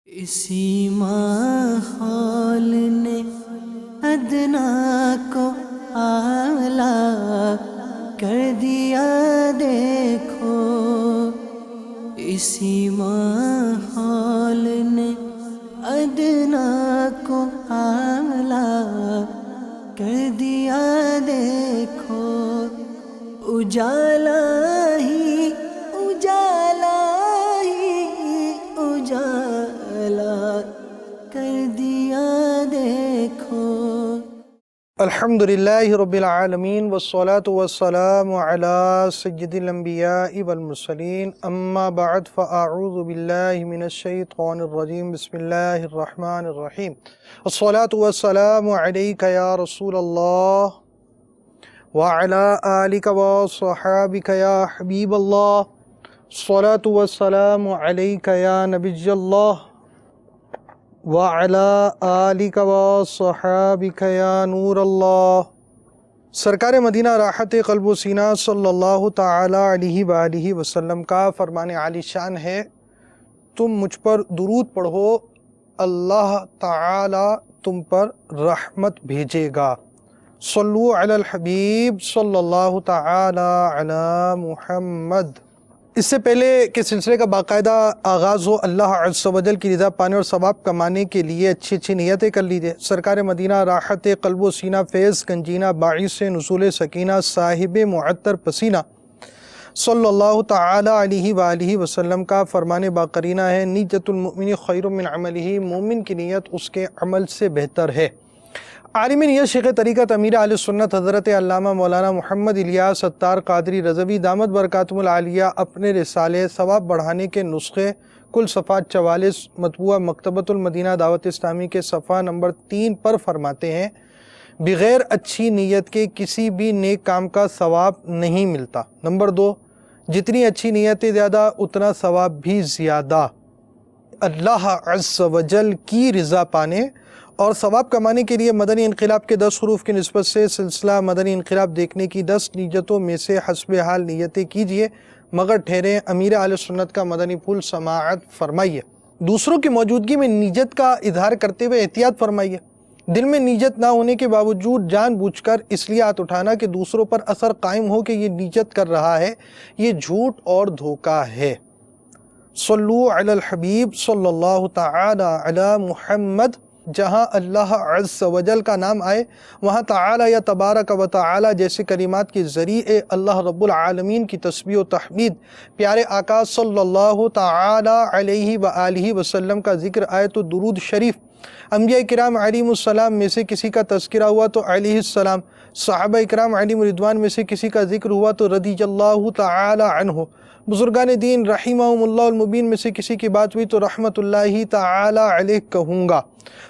اسی ماحول نے ادنا کو اعلیٰ کر دیا دیکھو، اسی ماحول نے ادنا کو اعلیٰ کر دیا دیکھو، اجالا ہی اجالا ہی اجالا کر دیا دیکھو۔ الحمدللہ رب العالمین والصلاة والسلام علی سید الانبیاء والمرسلین، اما بعد فاعوذ باللہ من الشیطان الرجیم، بسم اللہ الرحمن الرحیم۔ الصلاة والسلام علیک یا رسول اللہ وعلی آلک وصحابک یا حبیب اللہ، الصلاة والسلام علیک یا نبی اللہ وعلی آلک وصحابک یا نور اللہ۔ سرکار مدینہ راحت قلب و سینہ صلی اللہ تعالی علیہ وآلہ وسلم کا فرمان عالی شان ہے، تم مجھ پر درود پڑھو، اللہ تعالی تم پر رحمت بھیجے گا۔ صلو علی الحبیب صلی اللہ تعالی علی محمد۔ اس سے پہلے کہ سلسلے کا باقاعدہ آغاز ہو، اللہ عز و جل کی رضا پانے اور ثواب کمانے کے لیے اچھی اچھی نیتیں کر لیجئے۔ سرکار مدینہ راحت قلب و سینہ فیض گنجینہ باعث نزول سکینہ صاحب معطر پسینہ صلی اللہ تعالی علیہ وآلہ وسلم کا فرمان باقرینہ ہے، نیت المؤمن خیر من عملہ، مومن کی نیت اس کے عمل سے بہتر ہے۔ عالم نیت شیخ طریقت امیر اہل سنت حضرت علامہ مولانا محمد الیاس ستار قادری رضوی دامت برکاتہم العالیہ اپنے رسالے ثواب بڑھانے کے نسخے کل صفحہ 44 مطبوعہ مکتبۃ المدینہ دعوت اسلامی کے صفحہ نمبر 3 پر فرماتے ہیں، بغیر اچھی نیت کے کسی بھی نیک کام کا ثواب نہیں ملتا۔ نمبر 2، جتنی اچھی نیتیں زیادہ اتنا ثواب بھی زیادہ۔ اللہ عز و جل کی رضا پانے اور ثواب کمانے کے لیے مدنی انقلاب کے 10 حروف کی نسبت سے سلسلہ مدنی انقلاب دیکھنے کی 10 نیتوں میں سے حسب حال نیتیں کیجئے، مگر ٹھہریں امیر اہل سنت کا مدنی پھول سماعت فرمائیے۔ دوسروں کی موجودگی میں نیت کا اظہار کرتے ہوئے احتیاط فرمائیے۔ دل میں نیت نہ ہونے کے باوجود جان بوجھ کر اس لیے ہاتھ اٹھانا کہ دوسروں پر اثر قائم ہو کہ یہ نیت کر رہا ہے، یہ جھوٹ اور دھوکہ ہے۔ صلو علی الحبیب صلی اللہ تعالی علی محمد۔ جہاں اللہ عز و جل کا نام آئے وہاں تعالی یا تبارک و تعالی جیسے کلمات کے ذریعے اللہ رب العالمین کی تسبیح و تحمید، پیارے آقا صلی اللہ تعالی علیہ وآلہ وسلم کا ذکر آئے تو درود شریف، انبیاء کرام علیہم السلام میں سے کسی کا تذکرہ ہوا تو علیہ السلام، صحابہ کرام علیہم رضوان میں سے کسی کا ذکر ہوا تو رضی اللہ تعالی عنہ، بزرگان دین رحمہم اللہ المبین میں سے کسی کی بات ہوئی تو رحمت اللہ تعالی علیہ کہوں گا۔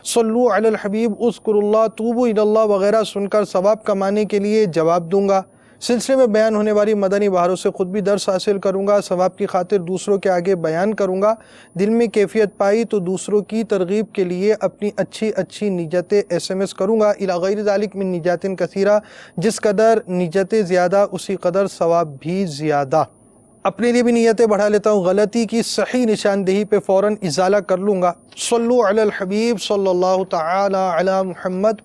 صلو علی الحبیب، اذکر اللہ، توبوا الی اللہ وغیرہ سن کر ثواب کمانے کے لیے جواب دوں گا۔ سلسلے میں بیان ہونے والی مدنی بہاروں سے خود بھی درس حاصل کروں گا، ثواب کی خاطر دوسروں کے آگے بیان کروں گا۔ دل میں کیفیت پائی تو دوسروں کی ترغیب کے لیے اپنی اچھی اچھی نیتیں SMS کروں گا۔ الی غیر ذالک من نیات کثیرہ، جس قدر نیتیں زیادہ اسی قدر ثواب بھی زیادہ۔ اپنے لیے بھی نیتیں بڑھا لیتا ہوں، غلطی کی صحیح نشاندہی پہ فوراً ازالہ کر لوں گا۔ صلو علی الحبیب صلی اللہ تعالی علی محمد۔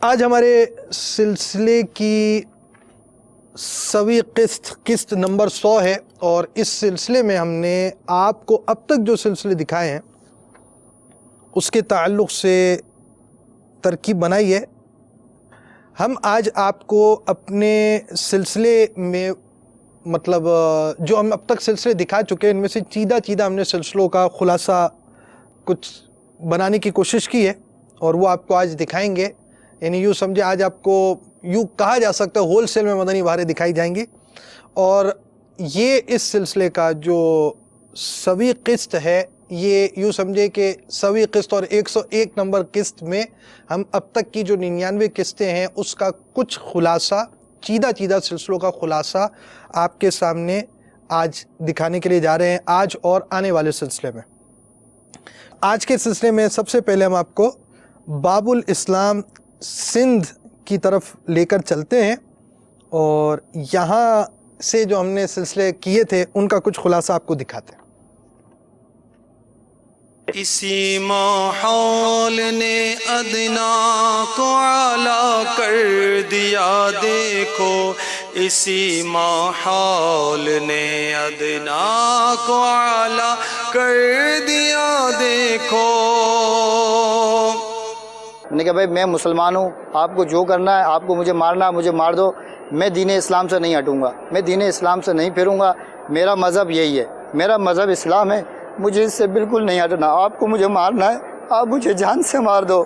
آج ہمارے سلسلے کی 100ویں قسط نمبر 100 ہے، اور اس سلسلے میں ہم نے آپ کو اب تک جو سلسلے دکھائے ہیں اس کے تعلق سے ترکیب بنائی ہے۔ ہم آج آپ کو اپنے سلسلے میں مطلب جو ہم اب تک سلسلے دکھا چکے ان میں سے چیدہ ہم نے سلسلوں کا خلاصہ کچھ بنانے کی کوشش کی ہے، اور وہ آپ کو آج دکھائیں گے۔ یعنی یوں سمجھے آج آپ کو یوں کہا جا سکتا ہے ہول سیل میں مدنی بہاریں دکھائی جائیں گی، اور یہ اس سلسلے کا جو 100ویں قسط ہے، یہ یوں سمجھے کہ 100ویں قسط اور 101 نمبر قسط میں ہم اب تک کی جو 99 قسطیں ہیں اس کا کچھ خلاصہ، چیدہ سلسلوں کا خلاصہ آپ کے سامنے آج دکھانے کے لیے جا رہے ہیں، آج اور آنے والے سلسلے میں۔ آج کے سلسلے میں سب سے پہلے ہم آپ کو باب الاسلام سندھ کی طرف لے کر چلتے ہیں، اور یہاں سے جو ہم نے سلسلے کیے تھے ان کا کچھ خلاصہ آپ کو دکھاتے ہیں۔ اسی ماحول نے ادنا کو اعلیٰ کر دیا دیکھو، اسی ماحول نے ادنا کو اعلیٰ کر دیا دیکھو۔ میں نے کہا بھائی میں مسلمان ہوں، آپ کو جو کرنا ہے، آپ کو مجھے مارنا ہے مجھے مار دو، میں دین اسلام سے نہیں ہٹوں گا، میں دین اسلام سے نہیں پھروں گا، میرا مذہب یہی ہے، میرا مذہب اسلام ہے، مجھے اس سے بالکل نہیں ہٹنا، آپ کو مجھے مارنا ہے آپ مجھے جان سے مار دو۔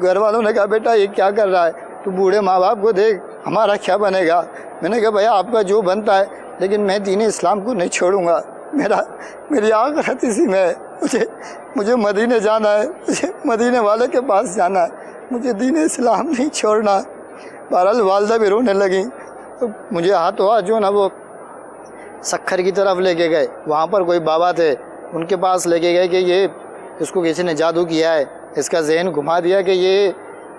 گھر والوں نے کہا بیٹا یہ کیا کر رہا ہے، تو بوڑھے ماں باپ کو دیکھ ہمارا کیا بنے گا۔ میں نے کہا بھائی آپ کا جو بنتا ہے، لیکن میں دین اسلام کو نہیں چھوڑوں گا، میری آخرت اسی میں ہے، مجھے مدینے جانا ہے، مجھے مدینے والے کے پاس جانا ہے، مجھے دین اسلام نہیں چھوڑنا۔ بہرحال والدہ بھی رونے لگیں، تو مجھے ہاتھوں ہاتھ جو نا وہ سکھر کی طرف لے کے گئے، وہاں پر کوئی بابا تھے، ان کے پاس لے کے گئے کہ یہ اس کو کسی نے جادو کیا ہے، اس کا ذہن گھما دیا کہ یہ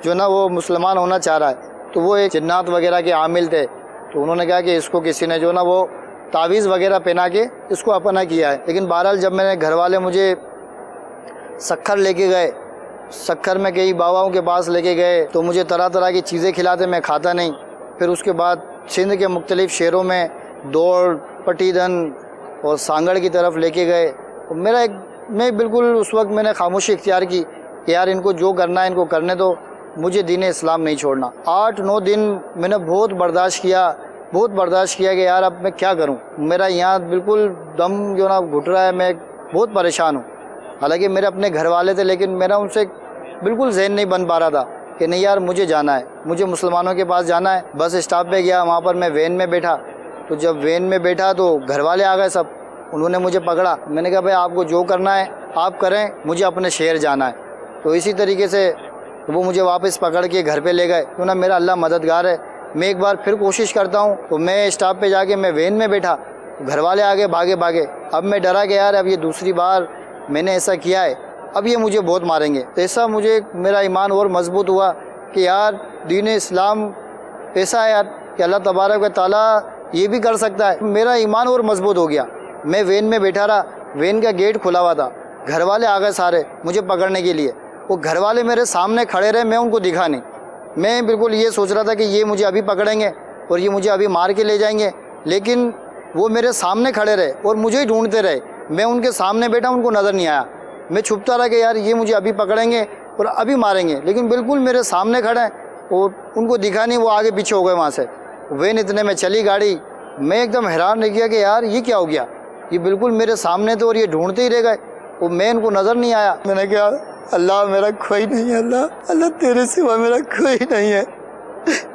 جو نا وہ مسلمان ہونا چاہ رہا ہے۔ تو وہ ایک جنات وغیرہ کے عامل تھے، تو انہوں نے کہا کہ اس کو کسی نے جو نا وہ تعویذ وغیرہ پہنا کے اس کو اپنا کیا ہے۔ لیکن بہرحال جب میں نے گھر والے مجھے سکھر لے کے گئے، سکھر میں کئی باباؤں کے پاس لے کے گئے، تو مجھے طرح طرح کی چیزیں کھلاتے، میں کھاتا نہیں۔ پھر اس کے بعد سندھ کے مختلف شہروں میں دوڑ، پٹی دن اور سانگڑ کی طرف لے کے گئے۔ میں بالکل اس وقت میں نے خاموشی اختیار کی کہ یار ان کو جو کرنا ہے ان کو کرنے دو، مجھے دین اسلام نہیں چھوڑنا۔ 8-9 دن میں نے بہت برداشت کیا کہ یار اب میں کیا کروں، میرا یہاں بالکل دم جو نا گھٹ رہا ہے، میں بہت پریشان ہوں۔ حالانکہ میرے اپنے گھر والے تھے، لیکن میرا ان سے بالکل ذہن نہیں بن پا رہا تھا کہ نہیں یار مجھے جانا ہے، مجھے مسلمانوں کے پاس جانا ہے۔ بس اسٹاپ پہ گیا، وہاں پر میں وین میں بیٹھا، تو جب وین میں بیٹھا تو گھر والے آ گئے سب، انہوں نے مجھے پکڑا۔ میں نے کہا بھائی آپ کو جو کرنا ہے آپ کریں، مجھے اپنے شہر جانا ہے۔ تو اسی طریقے سے وہ مجھے واپس پکڑ کے گھر پہ لے گئے، کیوں نہ میرا اللہ مددگار ہے۔ میں ایک بار پھر کوشش کرتا ہوں، تو میں اسٹاپ پہ جا کے میں وین میں بیٹھا، گھر والے آگے بھاگے۔ اب میں ڈرا کہ یار اب یہ دوسری بار میں نے ایسا کیا ہے، اب یہ مجھے بہت ماریں گے۔ تو ایسا مجھے میرا ایمان اور مضبوط ہوا کہ یار دین اسلام ایسا ہے یار کہ اللہ تبارک و تعالیٰ یہ بھی کر سکتا ہے۔ میرا ایمان اور مضبوط ہو گیا۔ میں وین میں بیٹھا رہا، وین کا گیٹ کھلا ہوا تھا، گھر والے آ گئے سارے مجھے پکڑنے کے لیے۔ وہ گھر والے میرے سامنے کھڑے رہے، میں ان کو دکھا نہیں۔ میں بالکل یہ سوچ رہا تھا کہ یہ مجھے ابھی پکڑیں گے اور یہ مجھے ابھی مار کے لے جائیں گے، لیکن وہ میرے سامنے کھڑے رہے اور مجھے ہی ڈھونڈتے رہے۔ میں ان کے سامنے بیٹھا، ان کو نظر نہیں آیا۔ میں چھپتا رہا کہ یار یہ مجھے ابھی پکڑیں گے اور ابھی ماریں گے، لیکن بالکل میرے سامنے کھڑے ہیں اور ان کو دکھا نہیں، وہ آگے پیچھے ہو گئے وہاں سے۔ وین اتنے میں چلی گاڑی، میں ایک دم حیران رہ گیا کہ یار یہ کیا ہو گیا، یہ بالکل میرے سامنے تھے اور یہ ڈھونڈتے ہی رہ گئے، اور میں ان کو نظر نہیں آیا۔ میں نے کہا اللہ میرا کوئی نہیں ہے، اللہ تیرے سوا میرا کوئی نہیں ہے۔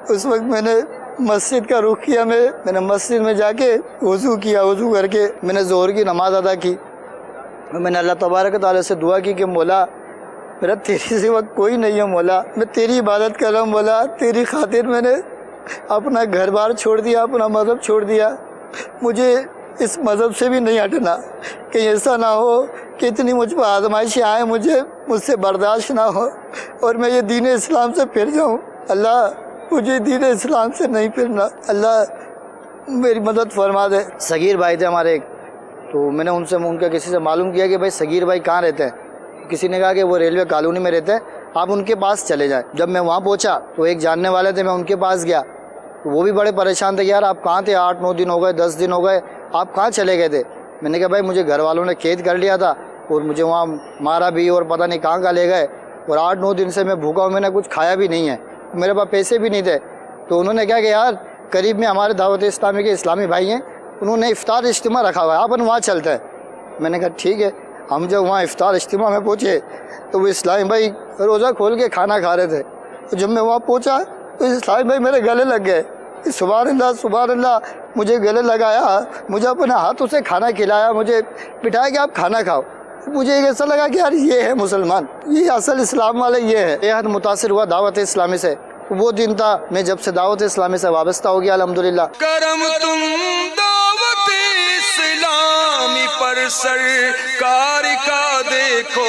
اس وقت میں نے مسجد کا رخ کیا، میں نے مسجد میں جا کے وضو کیا، وضو کر کے میں نے ظہر کی نماز ادا کی۔ میں نے اللہ تبارک تعالیٰ سے دعا کی کہ مولا میرا تیرے سوا کوئی نہیں ہے، مولا میں تیری عبادت کر رہا ہوں، مولا تیری خاطر میں نے اپنا گھر بار چھوڑ دیا، اپنا مذہب چھوڑ دیا، مجھے اس مذہب سے بھی نہیں ہٹنا، کہیں ایسا نہ ہو کہ اتنی مجھ پر آزمائشیں آئیں، مجھ سے برداشت نہ ہو اور میں یہ دین اسلام سے پھر جاؤں۔ اللہ مجھے دین اسلام سے نہیں پھرنا، اللہ میری مدد فرما دے۔ صغیر بھائی تھے ہمارے ایک، تو میں نے ان کا کسی سے معلوم کیا کہ بھائی صغیر بھائی کہاں رہتے ہیں۔ کسی نے کہا کہ وہ ریلوے کالونی میں رہتے ہیں، آپ ان کے پاس چلے جائیں۔ جب میں وہاں پہنچا تو ایک جاننے والے تھے، میں ان کے پاس گیا، وہ بھی بڑے پریشان تھے کہ یار آپ کہاں تھے، 8-9 دن ہو گئے، 10 دن ہو گئے، آپ کہاں چلے گئے تھے۔ میں نے کہا بھائی مجھے گھر والوں نے قید کر لیا تھا اور مجھے وہاں مارا بھی اور پتہ نہیں کہاں لے گئے، اور 8-9 دن سے میں بھوکا ہوں، میں نے کچھ کھایا بھی نہیں ہے، میرے پاس پیسے بھی نہیں تھے۔ تو انہوں نے کہا کہ یار قریب میں ہمارے دعوت اسلامی کے اسلامی بھائی ہیں، انہوں نے افطار اجتماع رکھا ہوا ہے، اپن وہاں چلتے ہیں۔ میں نے کہا ٹھیک ہے۔ ہم جب وہاں افطار اجتماع میں پہنچے تو وہ اسلامی بھائی روزہ کھول کے کھانا کھا رہے تھے۔ تو جب میں وہاں پہنچا تو اسلامی بھائی میرے گلے لگ گئے، سبحان اللہ سبحان اللہ، مجھے گلے لگایا، مجھے اپنے ہاتھوں سے کھانا کھلایا، مجھے بٹھایا کہ آپ کھانا کھاؤ۔ مجھے ایسا لگا کہ یار یہ ہے مسلمان، یہ اصل اسلام والے یہ ہے۔ بے حد متاثر ہوا دعوت اسلامی سے۔ وہ دن تھا میں جب سے دعوت اسلامی سے وابستہ ہو گیا الحمدللہ۔ کرم تم دعوت اسلامی پر سرکار کا دیکھو،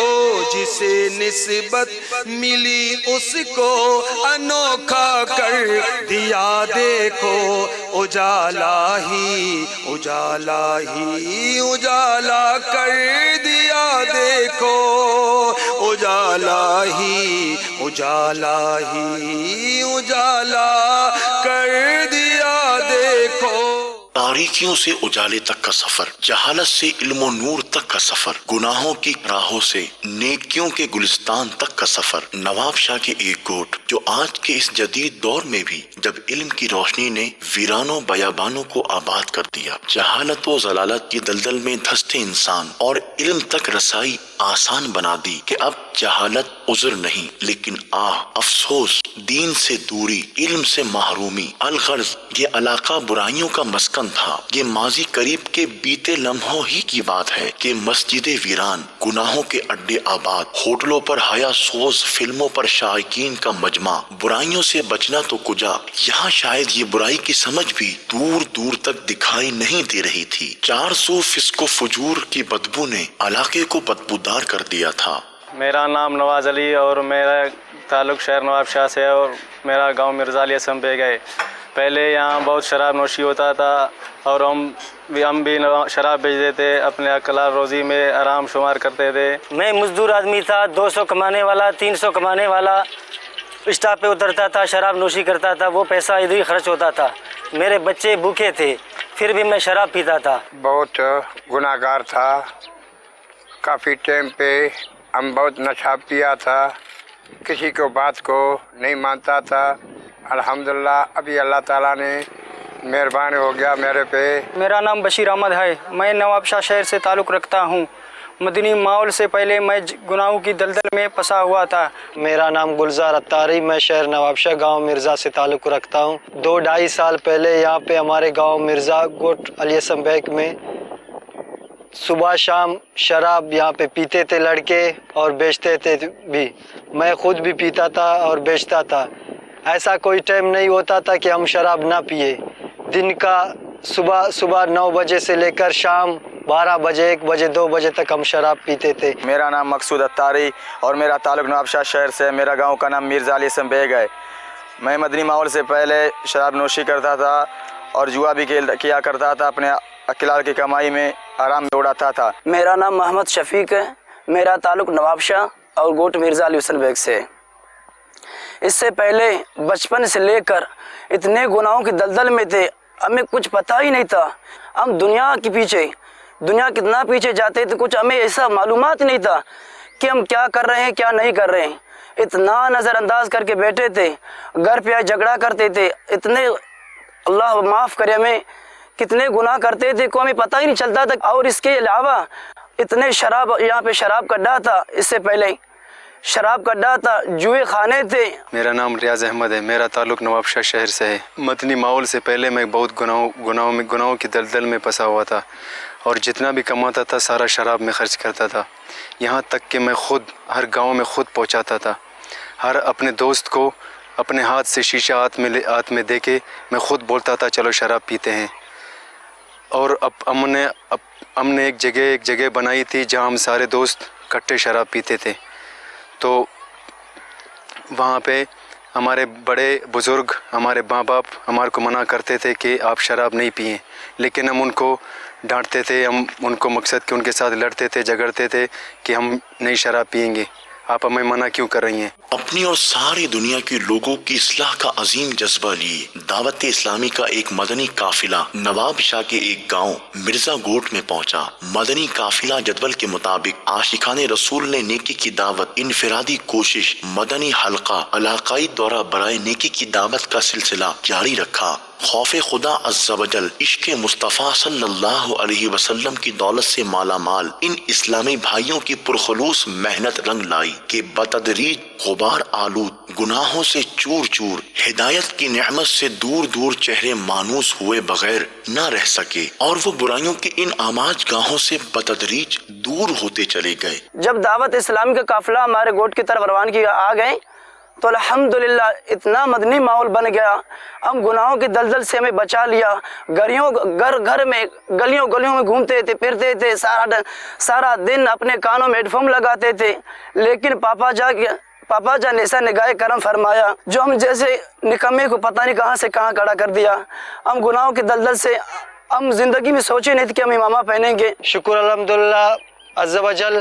جسے نسبت ملی اس کو انوکھا کر دیا دیکھو، اجالا ہی اجالا کر دیا دیکھو۔ اجالا ہی اجالا کر دیا دیکھو. تاریکیوں سے اجالے تک کا سفر، جہالت سے علم و نور تک کا سفر، گناہوں کی راہوں سے نیکیوں کے گلستان تک کا سفر. نواب شاہ کے ایک گوٹ جو آج کے اس جدید دور میں بھی جب علم کی روشنی نے ویرانوں بیابانوں کو آباد کر دیا، جہالت و ضلالت کی دلدل میں دھستے انسان اور علم تک رسائی آسان بنا دی کہ اب جہالت عذر نہیں لیکن افسوس، دین سے دوری، علم سے محرومی. الغرض یہ علاقہ برائیوں کا مسکن تھا. یہ ماضی قریب کے بیتے لمحوں ہی کی بات ہے کہ مسجد ویران، گناہوں کے اڈے آباد، ہوٹلوں پر حیا سوز فلموں پر شائقین کا مجمع. برائیوں سے بچنا تو کجا، یہاں شاید یہ برائی کی سمجھ بھی دور دور تک دکھائی نہیں دے رہی تھی. 400 فسق و فجور کی بدبو نے علاقے کو بدبودار کر دیا تھا. میرا نام نواز علی اور میرا تعلق شہر نواب شاہ سے ہے اور میرا گاؤں مرزا علی اسم بیگ ہے. پہلے یہاں بہت شراب نوشی ہوتا تھا اور ہم بھی شراب بیچ دیتے، اپنے اکلا روزی میں آرام شمار کرتے تھے. میں مزدور آدمی تھا، 200 کمانے والا، 300 کمانے والا. اسٹاپ پہ اترتا تھا، شراب نوشی کرتا تھا، وہ پیسہ ادھر ہی خرچ ہوتا تھا. میرے بچے بھوکے تھے پھر بھی میں شراب پیتا تھا. بہت گناہ گار تھا. کافی ٹائم پہ ہم بہت نشہ پیا تھا، کسی کو بات کو نہیں مانتا تھا. الحمدللہ ابھی اللہ تعالیٰ نے مہربان ہو گیا میرے پہ. میرا نام بشیر احمد ہے، میں نواب شاہ شہر سے تعلق رکھتا ہوں. مدنی ماحول سے پہلے میں گناہوں کی دلدل میں پھنسا ہوا تھا. میرا نام گلزار اتاری، میں شہر نواب شاہ گاؤں مرزا سے تعلق رکھتا ہوں. 2-2.5 سال پہلے یہاں پہ ہمارے گاؤں مرزا گوٹ علی اسم بیگ میں صبح شام شراب یہاں پہ پیتے تھے لڑکے اور بیچتے تھے بھی. میں خود بھی پیتا تھا اور بیچتا تھا. ایسا کوئی ٹائم نہیں ہوتا تھا کہ ہم شراب نہ پیے. دن کا صبح 9 بجے سے لے کر شام 12 بجے 1 بجے 2 بجے تک ہم شراب پیتے تھے. میرا نام مقصود اتاری اور میرا تعلق نواب شاہ شہر سے. میرا گاؤں کا نام مرزا علی اسم بیگ ہے. میں مدنی ماحول سے پہلے شراب نوشی کرتا تھا اور جوا بھی کیا کرتا تھا. اپنے اکلال کی کمائی میں آرام میں اڑاتا تھا. میرا نام محمد شفیق ہے، میرا تعلق نواب شاہ اور گوٹ مرزا علی اسم بیگ سے. اس سے پہلے بچپن سے لے کر اتنے گناہوں کی دلدل میں تھے، ہمیں کچھ پتہ ہی نہیں تھا. ہم دنیا کتنا پیچھے جاتے تھے، کچھ ہمیں ایسا معلومات نہیں تھا کہ ہم کیا کر رہے ہیں کیا نہیں کر رہے ہیں. اتنا نظر انداز کر کے بیٹھے تھے، گھر پہ جھگڑا کرتے تھے. اتنے اللہ معاف کرے ہمیں کتنے گناہ کرتے تھے کو ہمیں پتہ ہی نہیں چلتا تھا. اور اس کے علاوہ اتنے یہاں پہ شراب کا اڈا تھا. اس سے پہلے شراب کا اڈا تھا، جوئے خانے تھے. میرا نام ریاض احمد ہے، میرا تعلق نواب شاہ شہر سے ہے. مدنی ماحول سے پہلے میں بہت گناہوں کی دلدل میں پھنسا ہوا تھا اور جتنا بھی کماتا تھا سارا شراب میں خرچ کرتا تھا. یہاں تک کہ میں خود ہر گاؤں میں خود پہنچاتا تھا. ہر اپنے دوست کو اپنے ہاتھ سے شیشہ ہاتھ میں دے کے میں خود بولتا تھا چلو شراب پیتے ہیں. اور اب ہم نے ایک جگہ بنائی تھی جہاں ہم سارے دوست کٹھے شراب پیتے تھے. تو وہاں پہ ہمارے بڑے بزرگ، ہمارے ماں باپ ہمارے کو منع کرتے تھے کہ آپ شراب نہیں پئیں، لیکن ہم ان کو ڈانٹتے تھے. ہم ان کو مقصد کہ ان کے ساتھ لڑتے تھے، جھگڑتے تھے کہ ہم نہیں شراب پئیں گے، آپ ہمیں منع کیوں کر رہی ہیں. اپنی اور ساری دنیا کے لوگوں کی اصلاح کا عظیم جذبہ لیے دعوت اسلامی کا ایک مدنی قافلہ نواب شاہ کے ایک گاؤں مرزا گوٹ میں پہنچا. مدنی قافلہ جدول کے مطابق عاشقان رسول نے نیکی کی دعوت، انفرادی کوشش، مدنی حلقہ، علاقائی دورہ برائے نیکی کی دعوت کا سلسلہ جاری رکھا. خوف خدا عز و جل، عشق مصطفیٰ صلی اللہ علیہ وسلم کی دولت سے مالا مال ان اسلامی بھائیوں کی پرخلوص محنت رنگ لائی کہ بتدریج غبار آلود، گناہوں سے چور چور، ہدایت کی نعمت سے دور دور چہرے مانوس ہوئے بغیر نہ رہ سکے اور وہ برائیوں کی ان آماج گاہوں سے بتدریج دور ہوتے چلے گئے. جب دعوت اسلامی کا قافلہ ہمارے گوٹ کی طرف روان کی آ گئے تو الحمدللہ اتنا مدنی ماحول بن گیا. ہم گناہوں کی دلدل سے ہمیں بچا لیا. گھر میں گلیوں میں گھومتے تھے، پھرتے تھے، سارا دن اپنے کانوں میں ہیڈ فون لگاتے تھے. لیکن پاپا جان نے ایسا نگاہ کرم فرمایا جو ہم جیسے نکمے کو پتہ نہیں کہاں سے کہاں کھڑا کر دیا. ہم گناہوں کی دلدل سے ہم زندگی میں سوچے نہیں تھے کہ ہم امامہ پہنیں گے. شکر الحمدللہ عز و جل